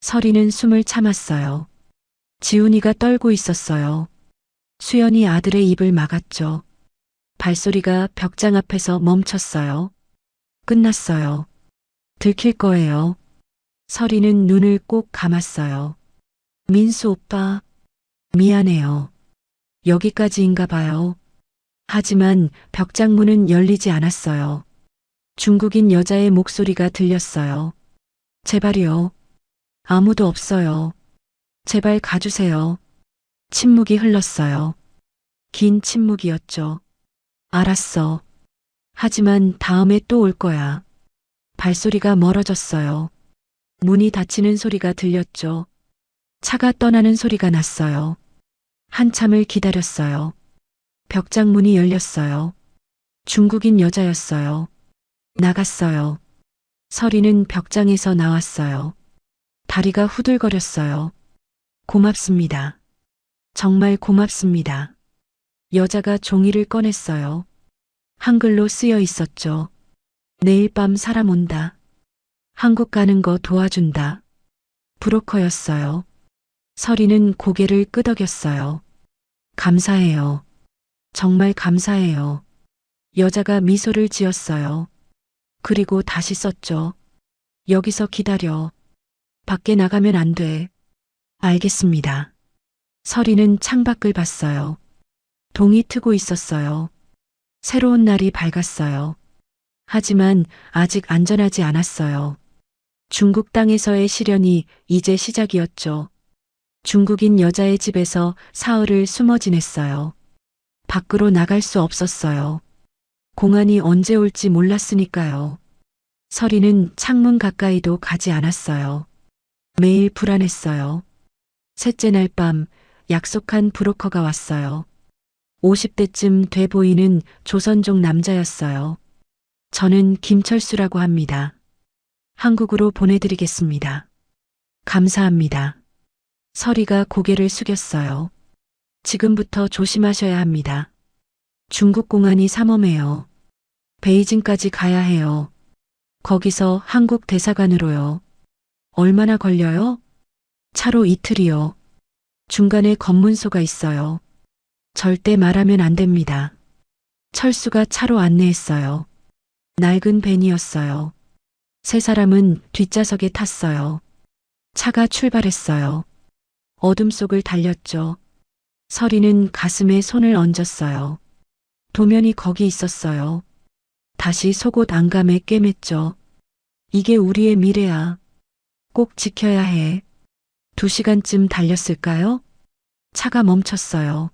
설이는 숨을 참았어요. 지훈이가 떨고 있었어요. 수연이 아들의 입을 막았죠. 발소리가 벽장 앞에서 멈췄어요. 끝났어요. 들킬 거예요. 설이는 눈을 꼭 감았어요. 민수 오빠, 미안해요. 여기까지인가 봐요. 하지만 벽장 문은 열리지 않았어요. 중국인 여자의 목소리가 들렸어요. 제발요. 아무도 없어요. 제발 가주세요. 침묵이 흘렀어요. 긴 침묵이었죠. 알았어. 하지만 다음에 또 올 거야. 발소리가 멀어졌어요. 문이 닫히는 소리가 들렸죠. 차가 떠나는 소리가 났어요. 한참을 기다렸어요. 벽장 문이 열렸어요. 중국인 여자였어요. 나갔어요. 설이는 벽장에서 나왔어요. 다리가 후들거렸어요. 고맙습니다. 정말 고맙습니다. 여자가 종이를 꺼냈어요. 한글로 쓰여 있었죠. 내일 밤 사람 온다. 한국 가는 거 도와준다. 브로커였어요. 설이는 고개를 끄덕였어요. 감사해요. 정말 감사해요. 여자가 미소를 지었어요. 그리고 다시 썼죠. 여기서 기다려. 밖에 나가면 안 돼. 알겠습니다. 설이는 창밖을 봤어요. 동이 트고 있었어요. 새로운 날이 밝았어요. 하지만 아직 안전하지 않았어요. 중국 땅에서의 시련이 이제 시작이었죠. 중국인 여자의 집에서 사흘을 숨어 지냈어요. 밖으로 나갈 수 없었어요. 공안이 언제 올지 몰랐으니까요. 설이는 창문 가까이도 가지 않았어요. 매일 불안했어요. 셋째 날 밤 약속한 브로커가 왔어요. 50대쯤 돼 보이는 조선족 남자였어요. 저는 김철수라고 합니다. 한국으로 보내드리겠습니다. 감사합니다. 설이가 고개를 숙였어요. 지금부터 조심하셔야 합니다. 중국 공안이 삼엄해요. 베이징까지 가야 해요. 거기서 한국 대사관으로요. 얼마나 걸려요? 차로 이틀이요. 중간에 검문소가 있어요. 절대 말하면 안 됩니다. 철수가 차로 안내했어요. 낡은 벤이었어요. 세 사람은 뒷좌석에 탔어요. 차가 출발했어요. 어둠 속을 달렸죠. 설이는 가슴에 손을 얹었어요. 도면이 거기 있었어요. 다시 속옷 안감에 꿰맸죠. 이게 우리의 미래야. 꼭 지켜야 해. 2시간쯤 달렸을까요? 차가 멈췄어요.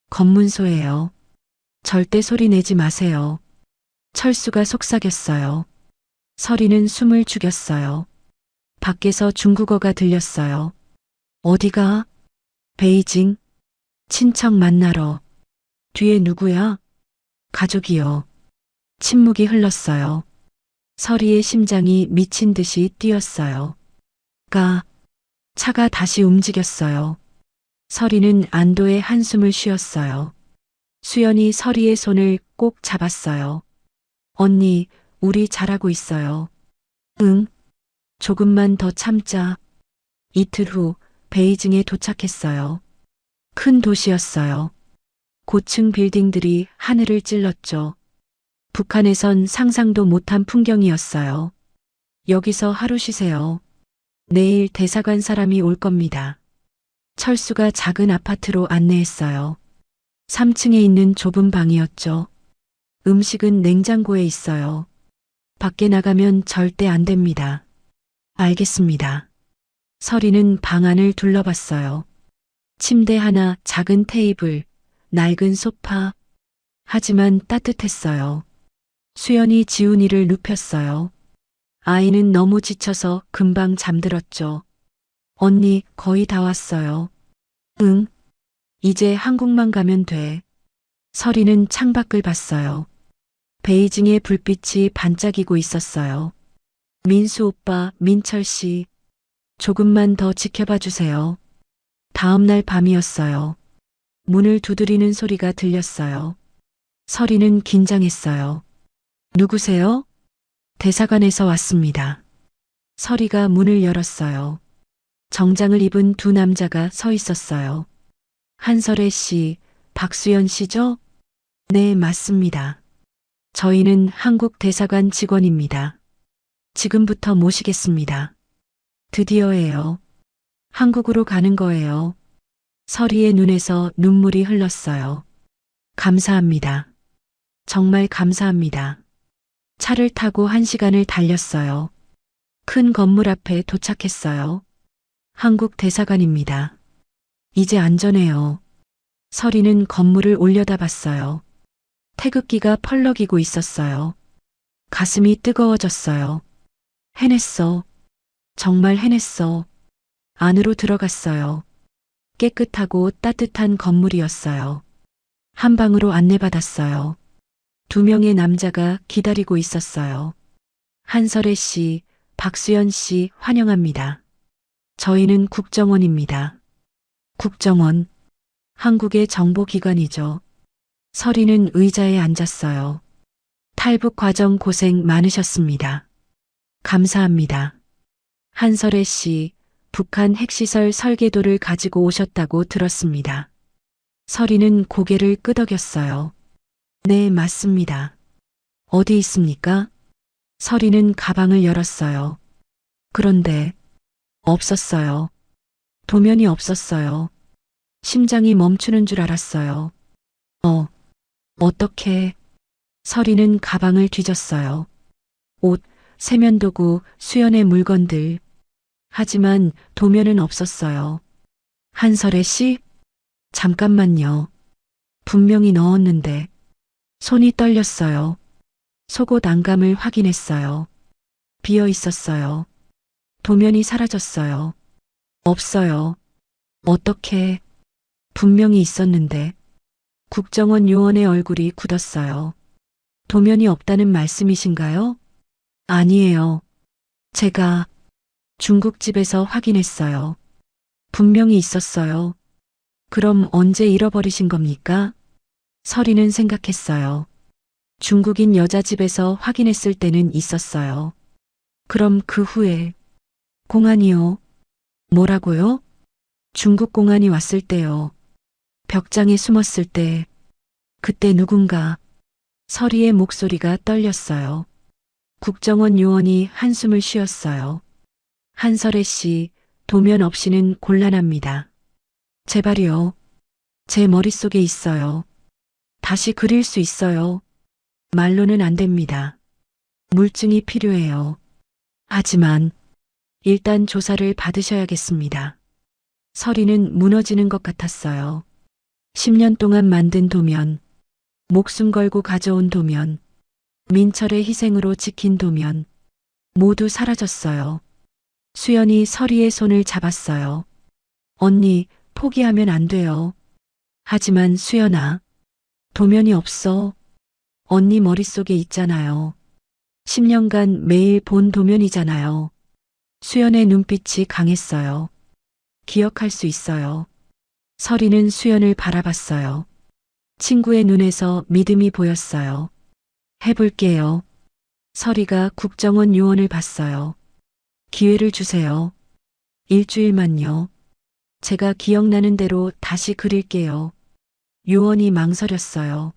검문소예요. 절대 소리 내지 마세요. 철수가 속삭였어요. 설이는 숨을 죽였어요. 밖에서 중국어가 들렸어요. 어디가? 베이징. 친척 만나러. 뒤에 누구야? 가족이요. 침묵이 흘렀어요. 서리의 심장이 미친 듯이 뛰었어요. 차가 다시 움직였어요. 서리는 안도의 한숨을 쉬었어요. 수연이 서리의 손을 꼭 잡았어요. 언니, 우리 잘하고 있어요. 응, 조금만 더 참자. 이틀 후 베이징에 도착했어요. 큰 도시였어요. 고층 빌딩들이 하늘을 찔렀죠. 북한에선 상상도 못한 풍경이었어요. 여기서 하루 쉬세요. 내일 대사관 사람이 올 겁니다. 철수가 작은 아파트로 안내했어요. 3층에 있는 좁은 방이었죠. 음식은 냉장고에 있어요. 밖에 나가면 절대 안 됩니다. 알겠습니다. 서리는 방 안을 둘러봤어요. 침대 하나, 작은 테이블, 낡은 소파. 하지만 따뜻했어요. 수연이 지훈이를 눕혔어요. 아이는 너무 지쳐서 금방 잠들었죠. 언니, 거의 다 왔어요. 응. 이제 한국만 가면 돼. 서리는 창밖을 봤어요. 베이징의 불빛이 반짝이고 있었어요. 민수 오빠, 민철 씨. 조금만 더 지켜봐 주세요. 다음 날 밤이었어요. 문을 두드리는 소리가 들렸어요. 서리는 긴장했어요. 누구세요? 대사관에서 왔습니다. 서리가 문을 열었어요. 정장을 입은 두 남자가 서 있었어요. 한설혜 씨, 박수연 씨죠? 네, 맞습니다. 저희는 한국 대사관 직원입니다. 지금부터 모시겠습니다. 드디어예요. 한국으로 가는 거예요. 서리의 눈에서 눈물이 흘렀어요. 감사합니다. 정말 감사합니다. 차를 타고 1시간을 달렸어요. 큰 건물 앞에 도착했어요. 한국 대사관입니다. 이제 안전해요. 서리는 건물을 올려다봤어요. 태극기가 펄럭이고 있었어요. 가슴이 뜨거워졌어요. 해냈어. 정말 해냈어. 안으로 들어갔어요. 깨끗하고 따뜻한 건물이었어요. 한 방으로 안내받았어요. 2명의 남자가 기다리고 있었어요. 한설혜 씨, 박수연 씨 환영합니다. 저희는 국정원입니다. 국정원, 한국의 정보기관이죠. 서리는 의자에 앉았어요. 탈북 과정 고생 많으셨습니다. 감사합니다. 한설혜 씨, 북한 핵시설 설계도를 가지고 오셨다고 들었습니다. 서리는 고개를 끄덕였어요. 네, 맞습니다. 어디 있습니까? 서리는 가방을 열었어요. 그런데 없었어요. 도면이 없었어요. 심장이 멈추는 줄 알았어요. 어떻게? 서리는 가방을 뒤졌어요. 옷, 세면도구, 수연의 물건들. 하지만 도면은 없었어요. 한설혜 씨? 잠깐만요. 분명히 넣었는데. 손이 떨렸어요. 속옷 안감을 확인했어요. 비어 있었어요. 도면이 사라졌어요. 없어요. 어떻게? 분명히 있었는데. 국정원 요원의 얼굴이 굳었어요. 도면이 없다는 말씀이신가요? 아니에요. 제가 중국집에서 확인했어요. 분명히 있었어요. 그럼 언제 잃어버리신 겁니까? 서리는 생각했어요. 중국인 여자 집에서 확인했을 때는 있었어요. 그럼 그 후에 공안이요? 뭐라고요? 중국 공안이 왔을 때요. 벽장에 숨었을 때, 그때 누군가, 서리의 목소리가 떨렸어요. 국정원 요원이 한숨을 쉬었어요. 한설혜 씨, 도면 없이는 곤란합니다. 제발요. 제 머릿속에 있어요. 다시 그릴 수 있어요. 말로는 안 됩니다. 물증이 필요해요. 하지만 일단 조사를 받으셔야겠습니다. 서리는 무너지는 것 같았어요. 10년 동안 만든 도면, 목숨 걸고 가져온 도면, 민철의 희생으로 지킨 도면, 모두 사라졌어요. 수연이 서리의 손을 잡았어요. 언니, 포기하면 안 돼요. 하지만 수연아, 도면이 없어. 언니 머릿속에 있잖아요. 10년간 매일 본 도면이잖아요. 수연의 눈빛이 강했어요. 기억할 수 있어요. 설이는 수연을 바라봤어요. 친구의 눈에서 믿음이 보였어요. 해볼게요. 설이가 국정원 요원을 봤어요. 기회를 주세요. 일주일만요. 제가 기억나는 대로 다시 그릴게요. 요원이 망설였어요.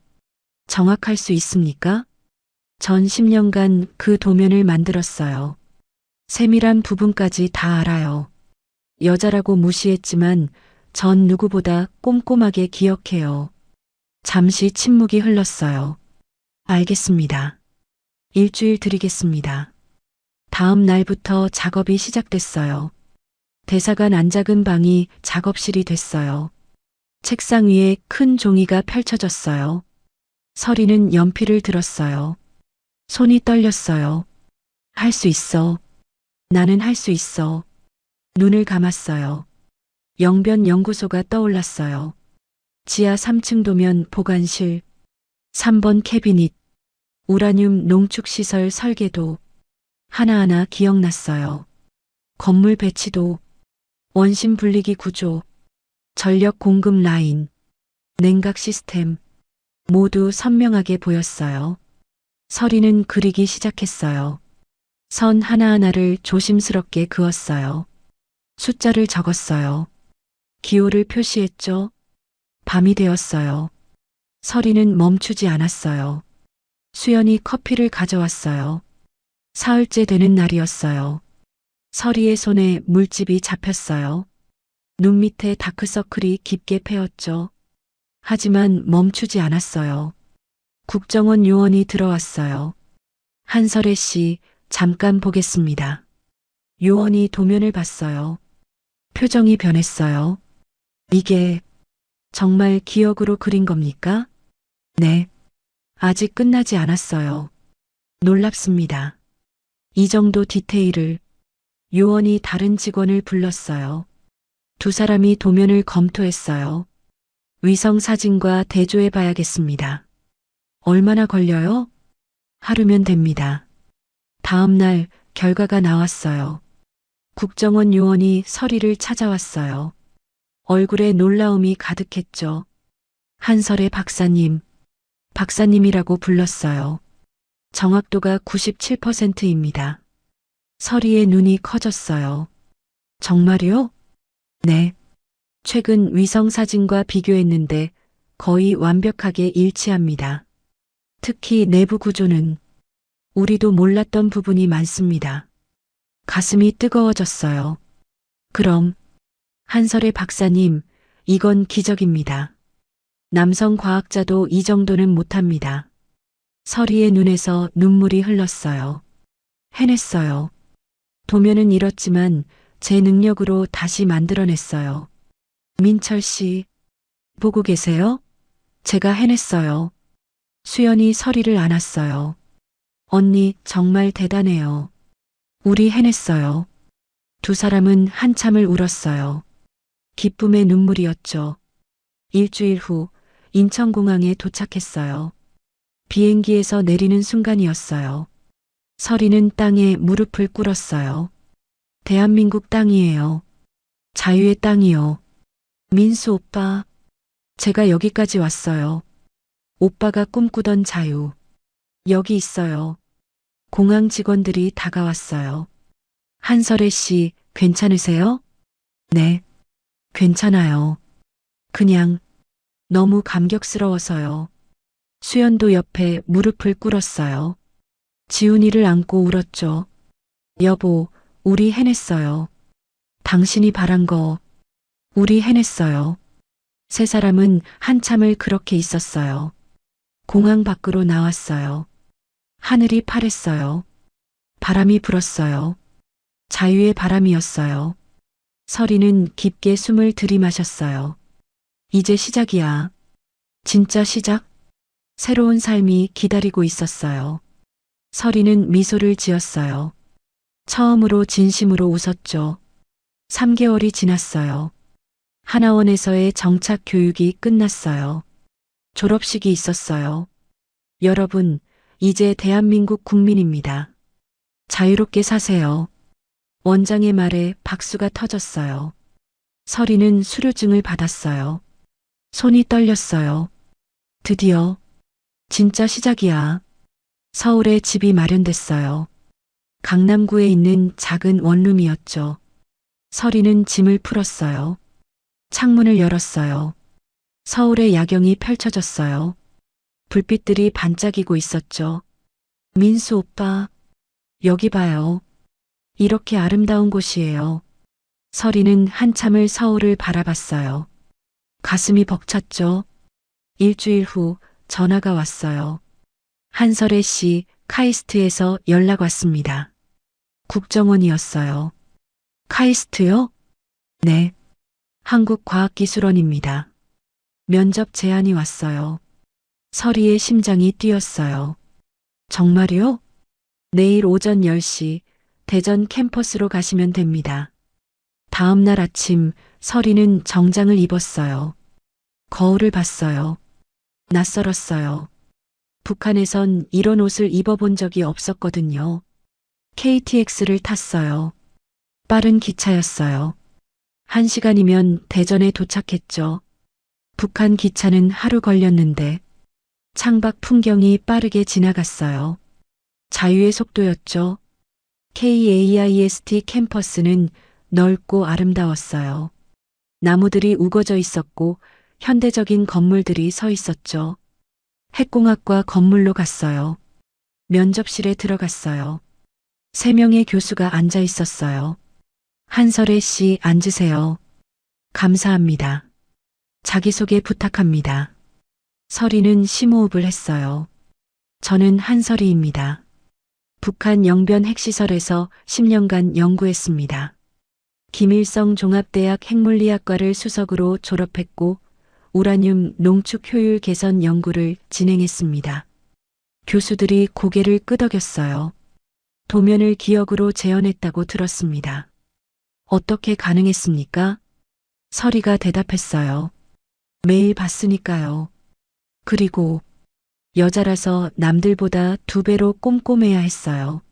정확할 수 있습니까? 전 10년간 그 도면을 만들었어요. 세밀한 부분까지 다 알아요. 여자라고 무시했지만 전 누구보다 꼼꼼하게 기억해요. 잠시 침묵이 흘렀어요. 알겠습니다. 일주일 드리겠습니다. 다음 날부터 작업이 시작됐어요. 대사관 안작은 방이 작업실이 됐어요. 책상 위에 큰 종이가 펼쳐졌어요. 설이는 연필을 들었어요. 손이 떨렸어요. 할 수 있어. 나는 할 수 있어. 눈을 감았어요. 영변 연구소가 떠올랐어요. 지하 3층 도면 보관실, 3번 캐비닛, 우라늄 농축시설 설계도, 하나하나 기억났어요. 건물 배치도, 원심 분리기 구조, 전력 공급 라인, 냉각 시스템, 모두 선명하게 보였어요. 설이는 그리기 시작했어요. 선 하나하나를 조심스럽게 그었어요. 숫자를 적었어요. 기호를 표시했죠. 밤이 되었어요. 설이는 멈추지 않았어요. 수연이 커피를 가져왔어요. 사흘째 되는 날이었어요. 설이의 손에 물집이 잡혔어요. 눈 밑에 다크서클이 깊게 패였죠. 하지만 멈추지 않았어요. 국정원 요원이 들어왔어요. 한설혜 씨, 잠깐 보겠습니다. 요원이 도면을 봤어요. 표정이 변했어요. 이게 정말 기억으로 그린 겁니까? 네. 아직 끝나지 않았어요. 놀랍습니다. 이 정도 디테일을 요원이 다른 직원을 불렀어요. 두 사람이 도면을 검토했어요. 위성 사진과 대조해 봐야겠습니다. 얼마나 걸려요? 하루면 됩니다. 다음 날 결과가 나왔어요. 국정원 요원이 설이를 찾아왔어요. 얼굴에 놀라움이 가득했죠. 한설의 박사님, 박사님이라고 불렀어요. 정확도가 97%입니다. 설이의 눈이 커졌어요. 정말요? 네. 최근 위성 사진과 비교했는데 거의 완벽하게 일치합니다. 특히 내부 구조는 우리도 몰랐던 부분이 많습니다. 가슴이 뜨거워졌어요. 그럼 한설의 박사님, 이건 기적입니다. 남성 과학자도 이 정도는 못합니다. 설이의 눈에서 눈물이 흘렀어요. 해냈어요. 도면은 잃었지만 제 능력으로 다시 만들어냈어요. 민철 씨, 보고 계세요? 제가 해냈어요. 수연이 설이를 안았어요. 언니 정말 대단해요. 우리 해냈어요. 두 사람은 한참을 울었어요. 기쁨의 눈물이었죠. 일주일 후 인천공항에 도착했어요. 비행기에서 내리는 순간이었어요. 설이는 땅에 무릎을 꿇었어요. 대한민국 땅이에요. 자유의 땅이요. 민수 오빠, 제가 여기까지 왔어요. 오빠가 꿈꾸던 자유. 여기 있어요. 공항 직원들이 다가왔어요. 한설혜 씨, 괜찮으세요? 네, 괜찮아요. 그냥 너무 감격스러워서요. 수연도 옆에 무릎을 꿇었어요. 지훈이를 안고 울었죠. 여보, 우리 해냈어요. 당신이 바란 거, 우리 해냈어요. 세 사람은 한참을 그렇게 있었어요. 공항 밖으로 나왔어요. 하늘이 파랬어요. 바람이 불었어요. 자유의 바람이었어요. 설이는 깊게 숨을 들이마셨어요. 이제 시작이야. 진짜 시작? 새로운 삶이 기다리고 있었어요. 설이는 미소를 지었어요. 처음으로 진심으로 웃었죠. 3개월이 지났어요. 하나원에서의 정착 교육이 끝났어요. 졸업식이 있었어요. 여러분, 이제 대한민국 국민입니다. 자유롭게 사세요. 원장의 말에 박수가 터졌어요. 서리는 수료증을 받았어요. 손이 떨렸어요. 드디어 진짜 시작이야. 서울에 집이 마련됐어요. 강남구에 있는 작은 원룸이었죠. 서리는 짐을 풀었어요. 창문을 열었어요. 서울의 야경이 펼쳐졌어요. 불빛들이 반짝이고 있었죠. 민수 오빠, 여기 봐요. 이렇게 아름다운 곳이에요. 서리는 한참을 서울을 바라봤어요. 가슴이 벅찼죠. 일주일 후 전화가 왔어요. 한설혜 씨 카이스트에서 연락 왔습니다. 국정원이었어요. 카이스트요? 네. 한국과학기술원입니다. 면접 제안이 왔어요. 서리의 심장이 뛰었어요. 정말요? 내일 오전 10시 대전 캠퍼스로 가시면 됩니다. 다음 날 아침 서리는 정장을 입었어요. 거울을 봤어요. 낯설었어요. 북한에선 이런 옷을 입어본 적이 없었거든요. KTX를 탔어요. 빠른 기차였어요. 1시간이면 대전에 도착했죠. 북한 기차는 하루 걸렸는데 창밖 풍경이 빠르게 지나갔어요. 자유의 속도였죠. KAIST 캠퍼스는 넓고 아름다웠어요. 나무들이 우거져 있었고 현대적인 건물들이 서 있었죠. 핵공학과 건물로 갔어요. 면접실에 들어갔어요. 3명의 교수가 앉아 있었어요. 한설혜 씨 앉으세요. 감사합니다. 자기소개 부탁합니다. 서리는 심호흡을 했어요. 저는 한설희입니다. 북한 영변 핵시설에서 10년간 연구했습니다. 김일성 종합대학 핵물리학과를 수석으로 졸업했고 우라늄 농축 효율 개선 연구를 진행했습니다. 교수들이 고개를 끄덕였어요. 도면을 기억으로 재현했다고 들었습니다. 어떻게 가능했습니까? 서리가 대답했어요. 매일 봤으니까요. 그리고 여자라서 남들보다 2배로 꼼꼼해야 했어요.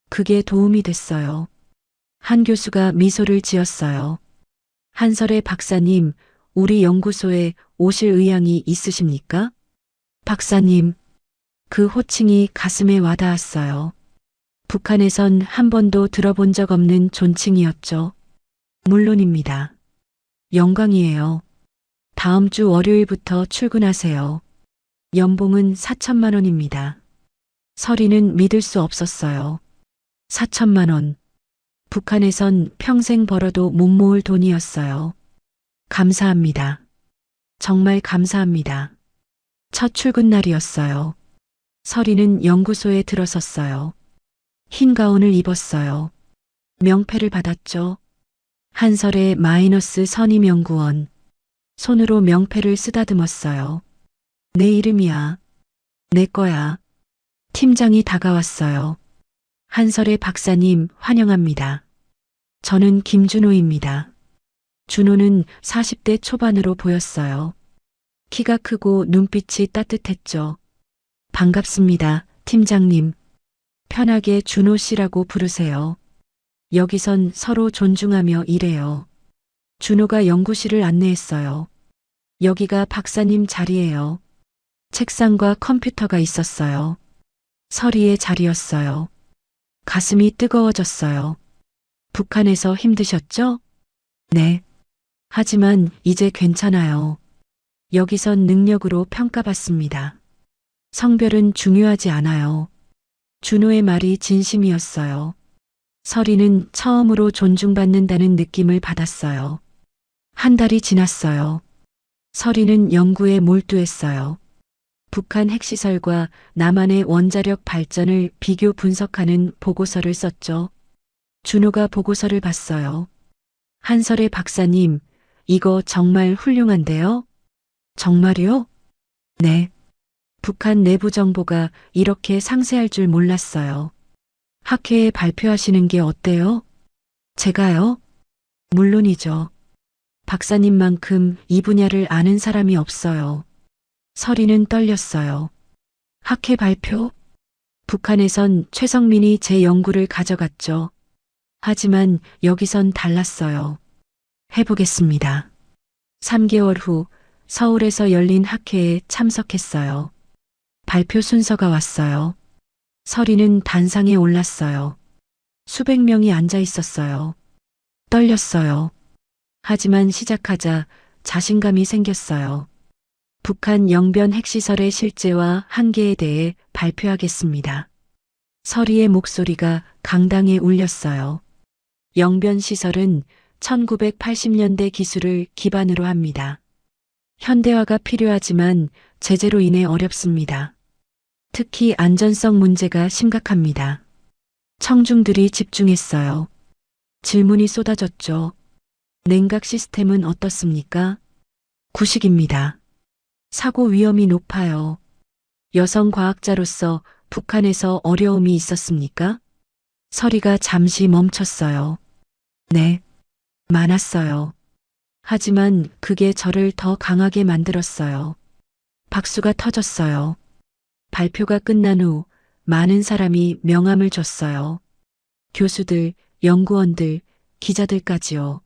그게 도움이 됐어요. 한 교수가 미소를 지었어요. 한설혜 박사님, 우리 연구소에 오실 의향이 있으십니까? 박사님, 그 호칭이 가슴에 와닿았어요. 북한에선 한 번도 들어본 적 없는 존칭이었죠. 물론입니다. 영광이에요. 다음 주 월요일부터 출근하세요. 연봉은 4천만 원입니다. 서리는 믿을 수 없었어요. 4천만 원. 북한에선 평생 벌어도 못 모을 돈이었어요. 감사합니다. 정말 감사합니다. 첫 출근 날이었어요. 서리는 연구소에 들어섰어요. 흰 가운을 입었어요. 명패를 받았죠. 한설의 마이너스 선임연구원. 손으로 명패를 쓰다듬었어요. 내 이름이야. 내 거야. 팀장이 다가왔어요. 한설의 박사님 환영합니다. 저는 김준호입니다. 준호는 40대 초반으로 보였어요. 키가 크고 눈빛이 따뜻했죠. 반갑습니다, 팀장님. 편하게 준호 씨라고 부르세요. 여기선 서로 존중하며 일해요. 준호가 연구실을 안내했어요. 여기가 박사님 자리예요. 책상과 컴퓨터가 있었어요. 서리의 자리였어요. 가슴이 뜨거워졌어요. 북한에서 힘드셨죠? 네. 하지만 이제 괜찮아요. 여기선 능력으로 평가받습니다. 성별은 중요하지 않아요. 준호의 말이 진심이었어요. 서리는 처음으로 존중받는다는 느낌을 받았어요. 한 달이 지났어요. 서리는 연구에 몰두했어요. 북한 핵시설과 남한의 원자력 발전을 비교 분석하는 보고서를 썼죠. 준호가 보고서를 봤어요. 한설혜 박사님, 이거 정말 훌륭한데요? 정말요? 네. 북한 내부 정보가 이렇게 상세할 줄 몰랐어요. 학회에 발표하시는 게 어때요? 제가요? 물론이죠. 박사님만큼 이 분야를 아는 사람이 없어요. 서리는 떨렸어요. 학회 발표? 북한에선 최성민이 제 연구를 가져갔죠. 하지만 여기선 달랐어요. 해보겠습니다. 3개월 후 서울에서 열린 학회에 참석했어요. 발표 순서가 왔어요. 서리는 단상에 올랐어요. 수백 명이 앉아 있었어요. 떨렸어요. 하지만 시작하자 자신감이 생겼어요. 북한 영변 핵시설의 실제와 한계에 대해 발표하겠습니다. 서리의 목소리가 강당에 울렸어요. 영변 시설은 1980년대 기술을 기반으로 합니다. 현대화가 필요하지만 제재로 인해 어렵습니다. 특히 안전성 문제가 심각합니다. 청중들이 집중했어요. 질문이 쏟아졌죠. 냉각 시스템은 어떻습니까? 구식입니다. 사고 위험이 높아요. 여성 과학자로서 북한에서 어려움이 있었습니까? 서리가 잠시 멈췄어요. 네, 많았어요. 하지만 그게 저를 더 강하게 만들었어요. 박수가 터졌어요. 발표가 끝난 후 많은 사람이 명함을 줬어요. 교수들, 연구원들, 기자들까지요.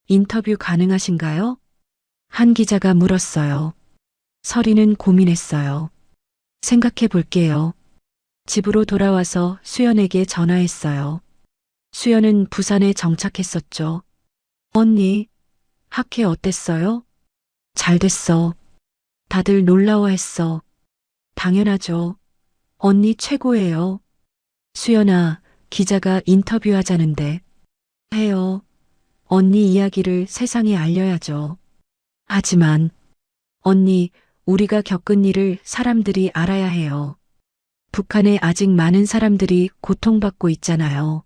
인터뷰 가능하신가요? 한 기자가 물었어요. 서리는 고민했어요. 생각해 볼게요. 집으로 돌아와서 수연에게 전화했어요. 수연은 부산에 정착했었죠. 언니, 학회 어땠어요? 잘 됐어. 다들 놀라워했어. 당연하죠. 언니 최고예요. 수연아, 기자가 인터뷰하자는데. 해요. 언니 이야기를 세상에 알려야죠. 하지만, 언니, 우리가 겪은 일을 사람들이 알아야 해요. 북한에 아직 많은 사람들이 고통받고 있잖아요.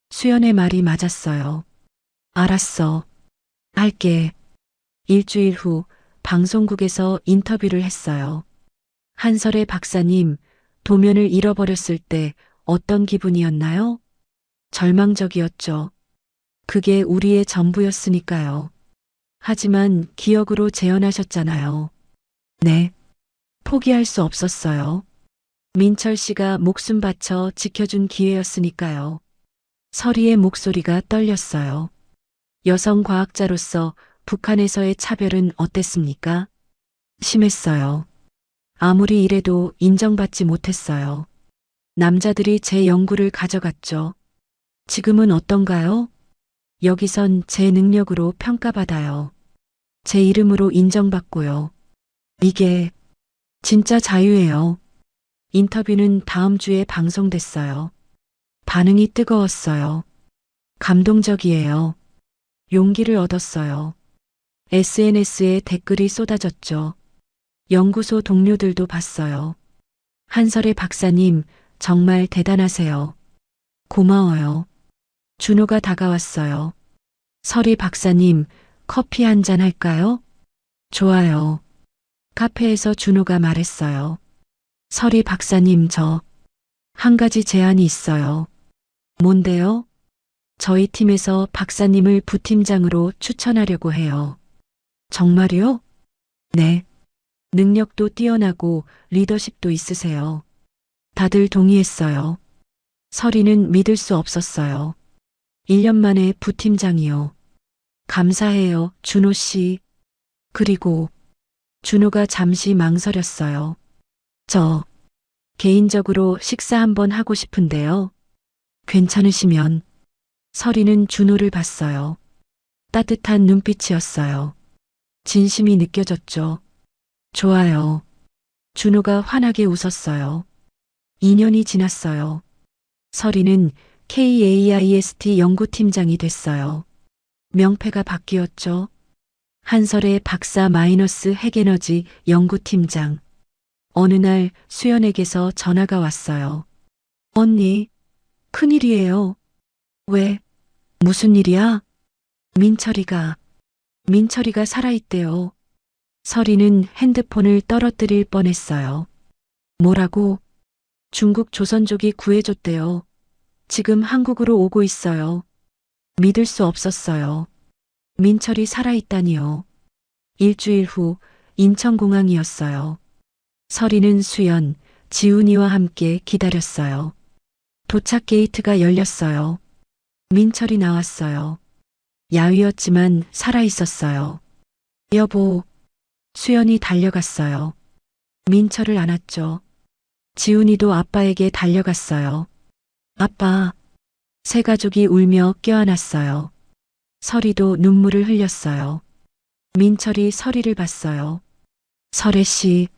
수연의 말이 맞았어요. 알았어. 할게. 일주일 후 방송국에서 인터뷰를 했어요. 한설의 박사님, 도면을 잃어버렸을 때 어떤 기분이었나요? 절망적이었죠. 그게 우리의 전부였으니까요. 하지만 기억으로 재현하셨잖아요. 네. 포기할 수 없었어요. 민철 씨가 목숨 바쳐 지켜준 기회였으니까요. 서리의 목소리가 떨렸어요. 여성 과학자로서 북한에서의 차별은 어땠습니까? 심했어요. 아무리 이래도 인정받지 못했어요. 남자들이 제 연구를 가져갔죠. 지금은 어떤가요? 여기선 제 능력으로 평가받아요. 제 이름으로 인정받고요. 이게 진짜 자유예요. 인터뷰는 다음 주에 방송됐어요. 반응이 뜨거웠어요. 감동적이에요. 용기를 얻었어요. SNS에 댓글이 쏟아졌죠. 연구소 동료들도 봤어요. 한설의 박사님, 정말 대단하세요. 고마워요. 준호가 다가왔어요. 설이 박사님, 커피 한 잔 할까요? 좋아요. 카페에서 준호가 말했어요. 설이 박사님, 한 가지 제안이 있어요. 뭔데요? 저희 팀에서 박사님을 부팀장으로 추천하려고 해요. 정말요? 네. 능력도 뛰어나고 리더십도 있으세요. 다들 동의했어요. 설이는 믿을 수 없었어요. 1년 만에 부팀장이요. 감사해요, 준호 씨. 그리고 준호가 잠시 망설였어요. 저 개인적으로 식사 한번 하고 싶은데요. 괜찮으시면. 설이는 준호를 봤어요. 따뜻한 눈빛이었어요. 진심이 느껴졌죠. 좋아요. 준호가 환하게 웃었어요. 2년이 지났어요. 설이는 KAIST 연구팀장이 됐어요. 명패가 바뀌었죠. 한설의 박사 마이너스 핵에너지 연구팀장. 어느 날 수연에게서 전화가 왔어요. 언니, 큰일이에요. 왜? 무슨 일이야? 민철이가 살아있대요. 설이는 핸드폰을 떨어뜨릴 뻔했어요. 뭐라고? 중국 조선족이 구해줬대요. 지금 한국으로 오고 있어요. 믿을 수 없었어요. 민철이 살아있다니요. 일주일 후 인천공항이었어요. 설이는 수연, 지훈이와 함께 기다렸어요. 도착 게이트가 열렸어요. 민철이 나왔어요. 야위었지만 살아있었어요. 여보, 수연이 달려갔어요. 민철을 안았죠. 지훈이도 아빠에게 달려갔어요. 아빠, 세 가족이 울며 껴안았어요. 설이도 눈물을 흘렸어요. 민철이 설이를 봤어요. 설애 씨,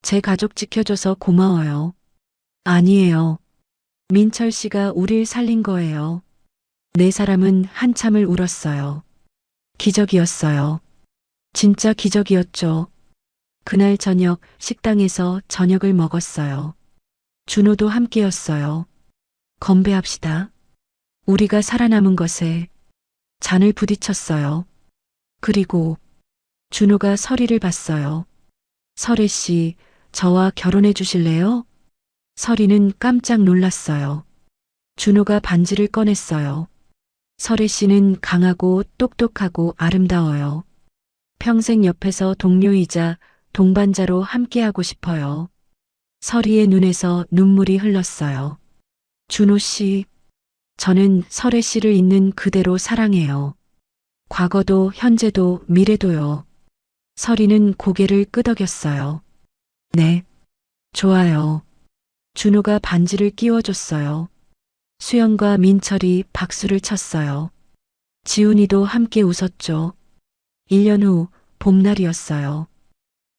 제 가족 지켜줘서 고마워요. 아니에요. 민철 씨가 우릴 살린 거예요. 네 사람은 한참을 울었어요. 기적이었어요. 진짜 기적이었죠. 그날 저녁 식당에서 저녁을 먹었어요. 준호도 함께였어요. 건배합시다. 우리가 살아남은 것에 잔을 부딪혔어요. 그리고 준호가 설이를 봤어요. 설애 씨, 저와 결혼해 주실래요? 설이는 깜짝 놀랐어요. 준호가 반지를 꺼냈어요. 설애 씨는 강하고 똑똑하고 아름다워요. 평생 옆에서 동료이자 동반자로 함께하고 싶어요. 설이의 눈에서 눈물이 흘렀어요. 준호 씨, 저는 설애 씨를 있는 그대로 사랑해요. 과거도 현재도 미래도요. 설이는 고개를 끄덕였어요. 네, 좋아요. 준호가 반지를 끼워줬어요. 수연과 민철이 박수를 쳤어요. 지훈이도 함께 웃었죠. 1년 후 봄날이었어요.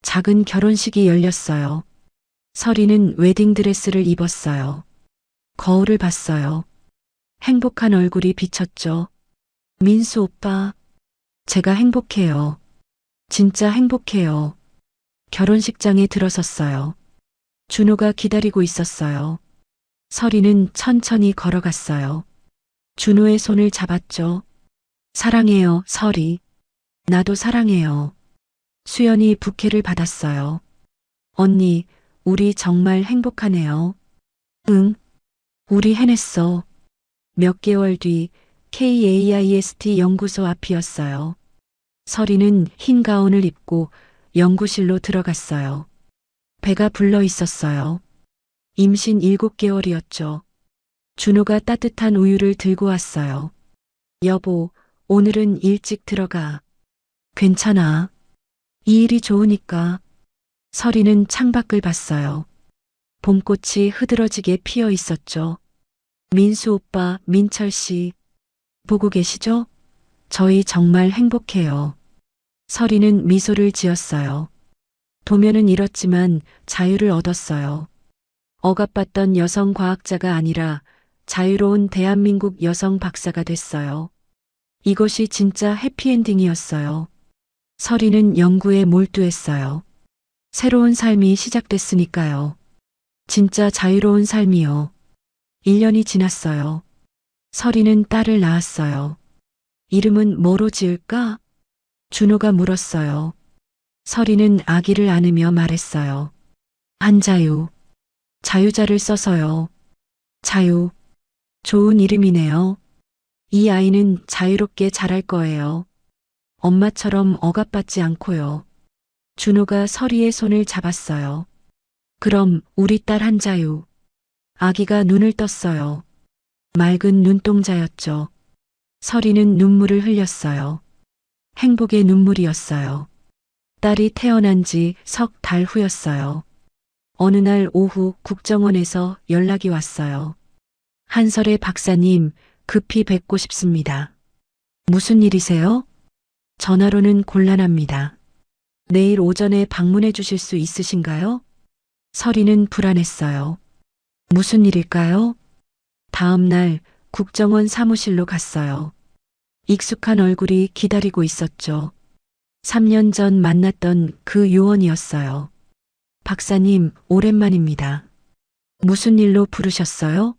작은 결혼식이 열렸어요. 설이는 웨딩드레스를 입었어요. 거울을 봤어요. 행복한 얼굴이 비쳤죠. 민수 오빠, 제가 행복해요. 진짜 행복해요. 결혼식장에 들어섰어요. 준호가 기다리고 있었어요. 설이는 천천히 걸어갔어요. 준호의 손을 잡았죠. 사랑해요, 설이. 나도 사랑해요. 수연이 부케를 받았어요. 언니, 우리 정말 행복하네요. 응, 우리 해냈어. 몇 개월 뒤 KAIST 연구소 앞이었어요. 설이는 흰 가운을 입고 연구실로 들어갔어요. 배가 불러 있었어요. 임신 7개월이었죠. 준호가 따뜻한 우유를 들고 왔어요. 여보, 오늘은 일찍 들어가. 괜찮아. 이 일이 좋으니까. 설이는 창밖을 봤어요. 봄꽃이 흐드러지게 피어 있었죠. 민수 오빠, 민철 씨, 보고 계시죠? 저희 정말 행복해요. 설이는 미소를 지었어요. 도면은 잃었지만 자유를 얻었어요. 억압받던 여성 과학자가 아니라 자유로운 대한민국 여성 박사가 됐어요. 이것이 진짜 해피엔딩이었어요. 설이는 연구에 몰두했어요. 새로운 삶이 시작됐으니까요. 진짜 자유로운 삶이요. 1년이 지났어요. 설이는 딸을 낳았어요. 이름은 뭐로 지을까? 준호가 물었어요. 설이는 아기를 안으며 말했어요. 한자유. 자유자를 써서요. 자유. 좋은 이름이네요. 이 아이는 자유롭게 자랄 거예요. 엄마처럼 억압받지 않고요. 준호가 설이의 손을 잡았어요. 그럼 우리 딸 한자유. 아기가 눈을 떴어요. 맑은 눈동자였죠. 설이는 눈물을 흘렸어요. 행복의 눈물이었어요. 딸이 태어난 지 석 달 후였어요. 어느 날 오후 국정원에서 연락이 왔어요. 한설의 박사님, 급히 뵙고 싶습니다. 무슨 일이세요? 전화로는 곤란합니다. 내일 오전에 방문해 주실 수 있으신가요? 설이는 불안했어요. 무슨 일일까요? 다음 날 국정원 사무실로 갔어요. 익숙한 얼굴이 기다리고 있었죠. 3년 전 만났던 그 요원이었어요. 박사님, 오랜만입니다. 무슨 일로 부르셨어요?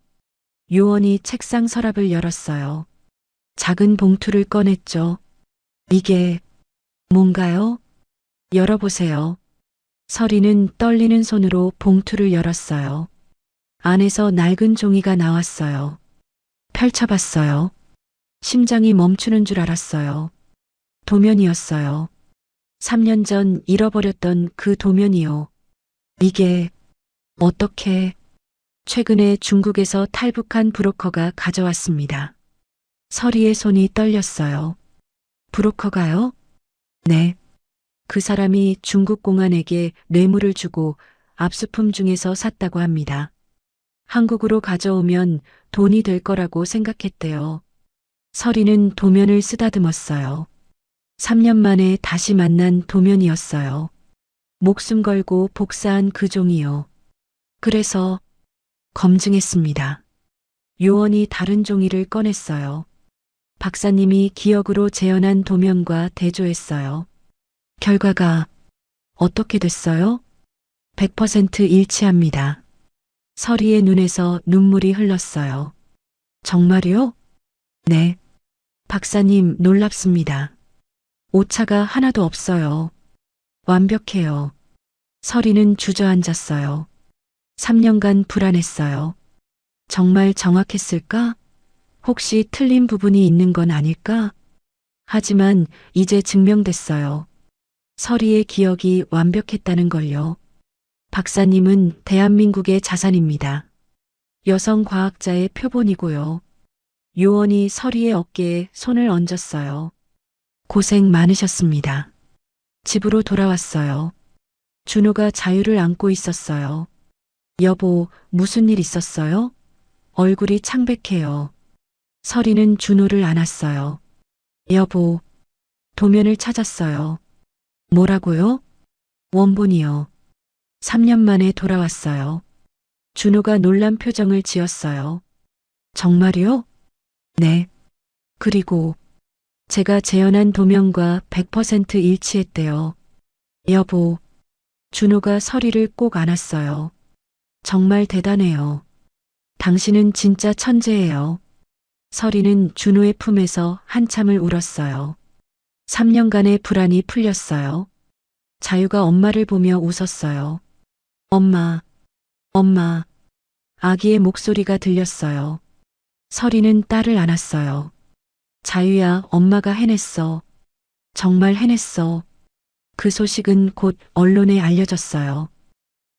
요원이 책상 서랍을 열었어요. 작은 봉투를 꺼냈죠. 이게 뭔가요? 열어보세요. 설이는 떨리는 손으로 봉투를 열었어요. 안에서 낡은 종이가 나왔어요. 펼쳐봤어요. 심장이 멈추는 줄 알았어요. 도면이었어요. 3년 전 잃어버렸던 그 도면이요. 이게 어떻게? 최근에 중국에서 탈북한 브로커가 가져왔습니다. 서리의 손이 떨렸어요. 브로커가요? 네. 그 사람이 중국 공안에게 뇌물을 주고 압수품 중에서 샀다고 합니다. 한국으로 가져오면 돈이 될 거라고 생각했대요. 서리는 도면을 쓰다듬었어요. 3년 만에 다시 만난 도면이었어요. 목숨 걸고 복사한 그 종이요. 그래서 검증했습니다. 요원이 다른 종이를 꺼냈어요. 박사님이 기억으로 재현한 도면과 대조했어요. 결과가 어떻게 됐어요? 100% 일치합니다. 서리의 눈에서 눈물이 흘렀어요. 정말요? 네. 박사님 놀랍습니다. 오차가 하나도 없어요. 완벽해요. 서리는 주저앉았어요. 3년간 불안했어요. 정말 정확했을까? 혹시 틀린 부분이 있는 건 아닐까? 하지만 이제 증명됐어요. 서리의 기억이 완벽했다는 걸요. 박사님은 대한민국의 자산입니다. 여성 과학자의 표본이고요. 요원이 서리의 어깨에 손을 얹었어요. 고생 많으셨습니다. 집으로 돌아왔어요. 준호가 자유를 안고 있었어요. 여보, 무슨 일 있었어요? 얼굴이 창백해요. 서리는 준호를 안았어요. 여보, 도면을 찾았어요. 뭐라고요? 원본이요. 3년 만에 돌아왔어요. 준호가 놀란 표정을 지었어요. 정말요? 네. 그리고 제가 재현한 도면과 100% 일치했대요. 여보, 준호가 서리를 꼭 안았어요. 정말 대단해요. 당신은 진짜 천재예요. 서리는 준호의 품에서 한참을 울었어요. 3년간의 불안이 풀렸어요. 자유가 엄마를 보며 웃었어요. 엄마, 엄마. 아기의 목소리가 들렸어요. 서리는 딸을 안았어요. 자유야, 엄마가 해냈어. 정말 해냈어. 그 소식은 곧 언론에 알려졌어요.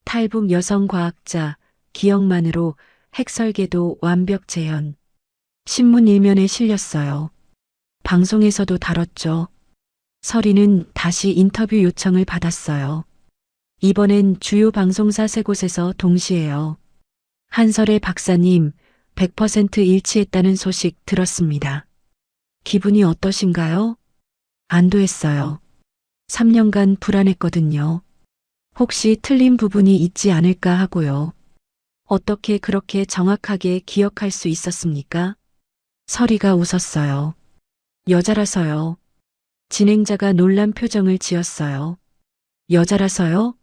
탈북 여성 과학자, 기억만으로 핵설계도 완벽 재현. 신문 일면에 실렸어요. 방송에서도 다뤘죠. 서리는 다시 인터뷰 요청을 받았어요. 이번엔 주요 방송사 3곳에서 동시에요. 한설의 박사님, 100% 일치했다는 소식 들었습니다. 기분이 어떠신가요? 안도했어요. 3년간 불안했거든요. 혹시 틀린 부분이 있지 않을까 하고요. 어떻게 그렇게 정확하게 기억할 수 있었습니까? 서리가 웃었어요. 여자라서요. 진행자가 놀란 표정을 지었어요. 여자라서요?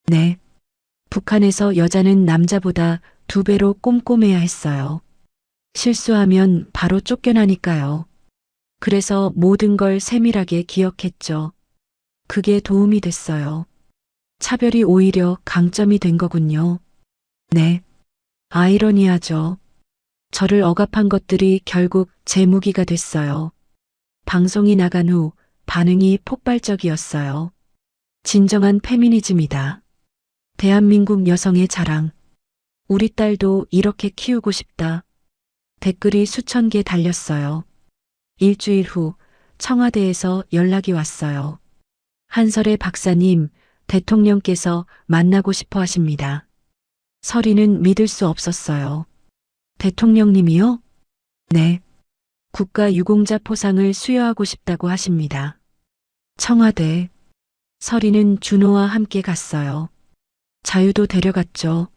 네. 북한에서 여자는 남자보다 2배로 꼼꼼해야 했어요. 실수하면 바로 쫓겨나니까요. 그래서 모든 걸 세밀하게 기억했죠. 그게 도움이 됐어요. 차별이 오히려 강점이 된 거군요. 네. 아이러니하죠. 저를 억압한 것들이 결국 제 무기가 됐어요. 방송이 나간 후 반응이 폭발적이었어요. 진정한 페미니즘이다. 대한민국 여성의 자랑. 우리 딸도 이렇게 키우고 싶다. 댓글이 수천 개 달렸어요. 일주일 후 청와대에서 연락이 왔어요. 한설의 박사님, 대통령께서 만나고 싶어 하십니다. 서리는 믿을 수 없었어요. 대통령님이요? 네. 국가 유공자 포상을 수여하고 싶다고 하십니다. 청와대. 서리는 준호와 함께 갔어요. 자유도 데려갔죠.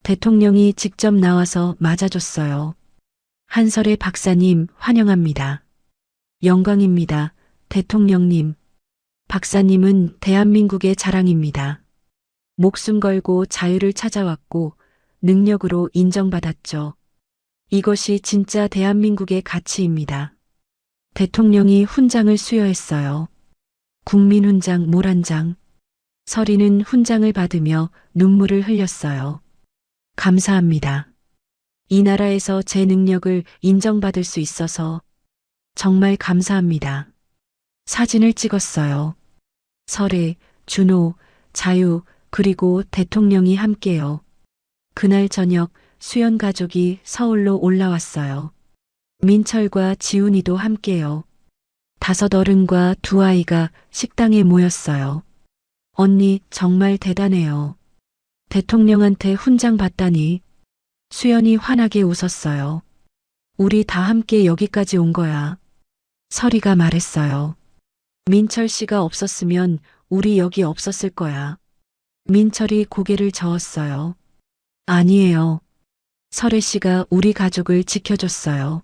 대통령이 직접 나와서 맞아줬어요. 한설의 박사님 환영합니다. 영광입니다. 대통령님. 박사님은 대한민국의 자랑입니다. 목숨 걸고 자유를 찾아왔고 능력으로 인정받았죠. 이것이 진짜 대한민국의 가치입니다. 대통령이 훈장을 수여했어요. 국민훈장 모란장. 서리는 훈장을 받으며 눈물을 흘렸어요. 감사합니다. 이 나라에서 제 능력을 인정받을 수 있어서 정말 감사합니다. 사진을 찍었어요. 설에, 준호, 자유, 그리고 대통령이 함께요. 그날 저녁 수연 가족이 서울로 올라왔어요. 민철과 지훈이도 함께요. 5 어른과 2 아이가 식당에 모였어요. 언니 정말 대단해요. 대통령한테 훈장 받다니. 수연이 환하게 웃었어요. 우리 다 함께 여기까지 온 거야. 설이가 말했어요. 민철 씨가 없었으면 우리 여기 없었을 거야. 민철이 고개를 저었어요. 아니에요. 설혜 씨가 우리 가족을 지켜줬어요.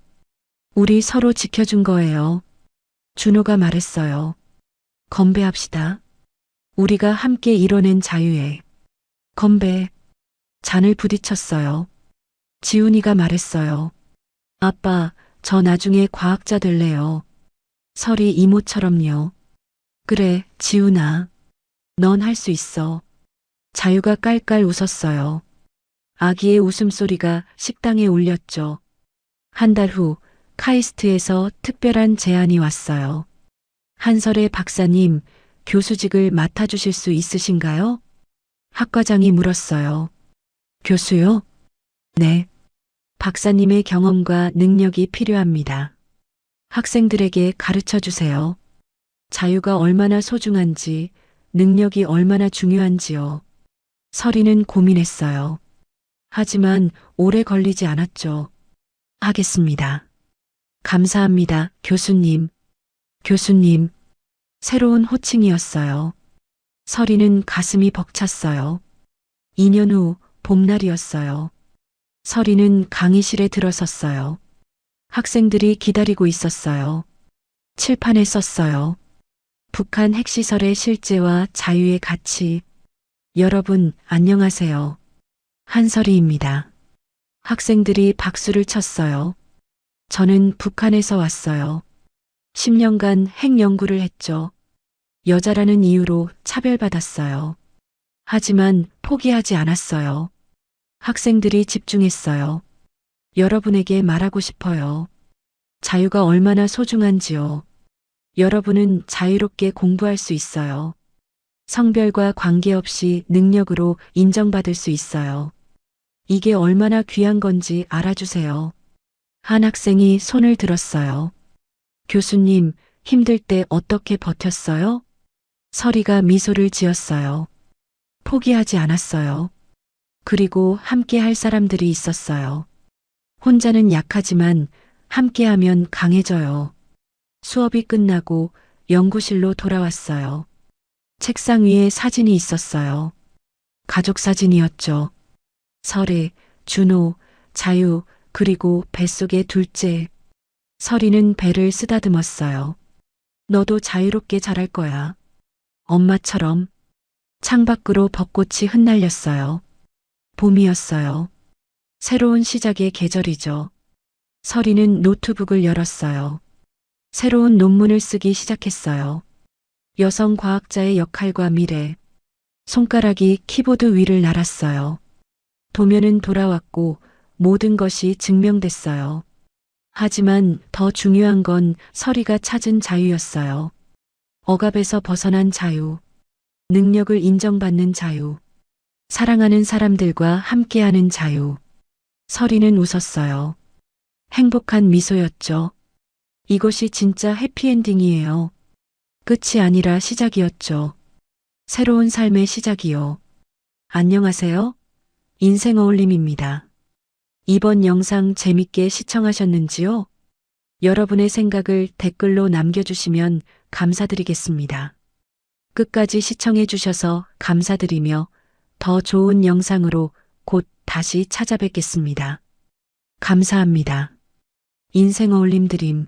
우리 서로 지켜준 거예요. 준호가 말했어요. 건배합시다. 우리가 함께 이뤄낸 자유에. 건배. 잔을 부딪혔어요. 지훈이가 말했어요. 아빠, 저 나중에 과학자 될래요. 설이 이모처럼요. 그래, 지훈아. 넌 할 수 있어. 자유가 깔깔 웃었어요. 아기의 웃음소리가 식당에 울렸죠. 한 달 후 카이스트에서 특별한 제안이 왔어요. 한설의 박사님, 교수직을 맡아주실 수 있으신가요? 학과장이 물었어요. 교수요? 네. 박사님의 경험과 능력이 필요합니다. 학생들에게 가르쳐 주세요. 자유가 얼마나 소중한지, 능력이 얼마나 중요한지요. 설이는 고민했어요. 하지만 오래 걸리지 않았죠. 하겠습니다. 감사합니다, 교수님. 교수님. 새로운 호칭이었어요. 설이는 가슴이 벅찼어요. 2년 후 봄날이었어요. 설이는 강의실에 들어섰어요. 학생들이 기다리고 있었어요. 칠판에 썼어요. 북한 핵시설의 실제와 자유의 가치. 여러분, 안녕하세요. 한설이입니다. 학생들이 박수를 쳤어요. 저는 북한에서 왔어요. 10년간 핵 연구를 했죠. 여자라는 이유로 차별받았어요. 하지만 포기하지 않았어요. 학생들이 집중했어요. 여러분에게 말하고 싶어요. 자유가 얼마나 소중한지요. 여러분은 자유롭게 공부할 수 있어요. 성별과 관계없이 능력으로 인정받을 수 있어요. 이게 얼마나 귀한 건지 알아주세요. 한 학생이 손을 들었어요. 교수님, 힘들 때 어떻게 버텼어요? 설이가 미소를 지었어요. 포기하지 않았어요. 그리고 함께 할 사람들이 있었어요. 혼자는 약하지만 함께하면 강해져요. 수업이 끝나고 연구실로 돌아왔어요. 책상 위에 사진이 있었어요. 가족 사진이었죠. 설혜, 준호, 자유, 그리고 뱃속의 둘째. 설이는 배를 쓰다듬었어요. 너도 자유롭게 자랄 거야. 엄마처럼. 창밖으로 벚꽃이 흩날렸어요. 봄이었어요. 새로운 시작의 계절이죠. 설이는 노트북을 열었어요. 새로운 논문을 쓰기 시작했어요. 여성 과학자의 역할과 미래. 손가락이 키보드 위를 날았어요. 도면은 돌아왔고 모든 것이 증명됐어요. 하지만 더 중요한 건 설이가 찾은 자유였어요. 억압에서 벗어난 자유. 능력을 인정받는 자유. 사랑하는 사람들과 함께하는 자유. 설이는 웃었어요. 행복한 미소였죠. 이것이 진짜 해피엔딩이에요. 끝이 아니라 시작이었죠. 새로운 삶의 시작이요. 안녕하세요. 인생 어울림입니다. 이번 영상 재밌게 시청하셨는지요? 여러분의 생각을 댓글로 남겨주시면 감사드리겠습니다. 끝까지 시청해 주셔서 감사드리며 더 좋은 영상으로 곧 다시 찾아뵙겠습니다. 감사합니다. 인생 어울림 드림.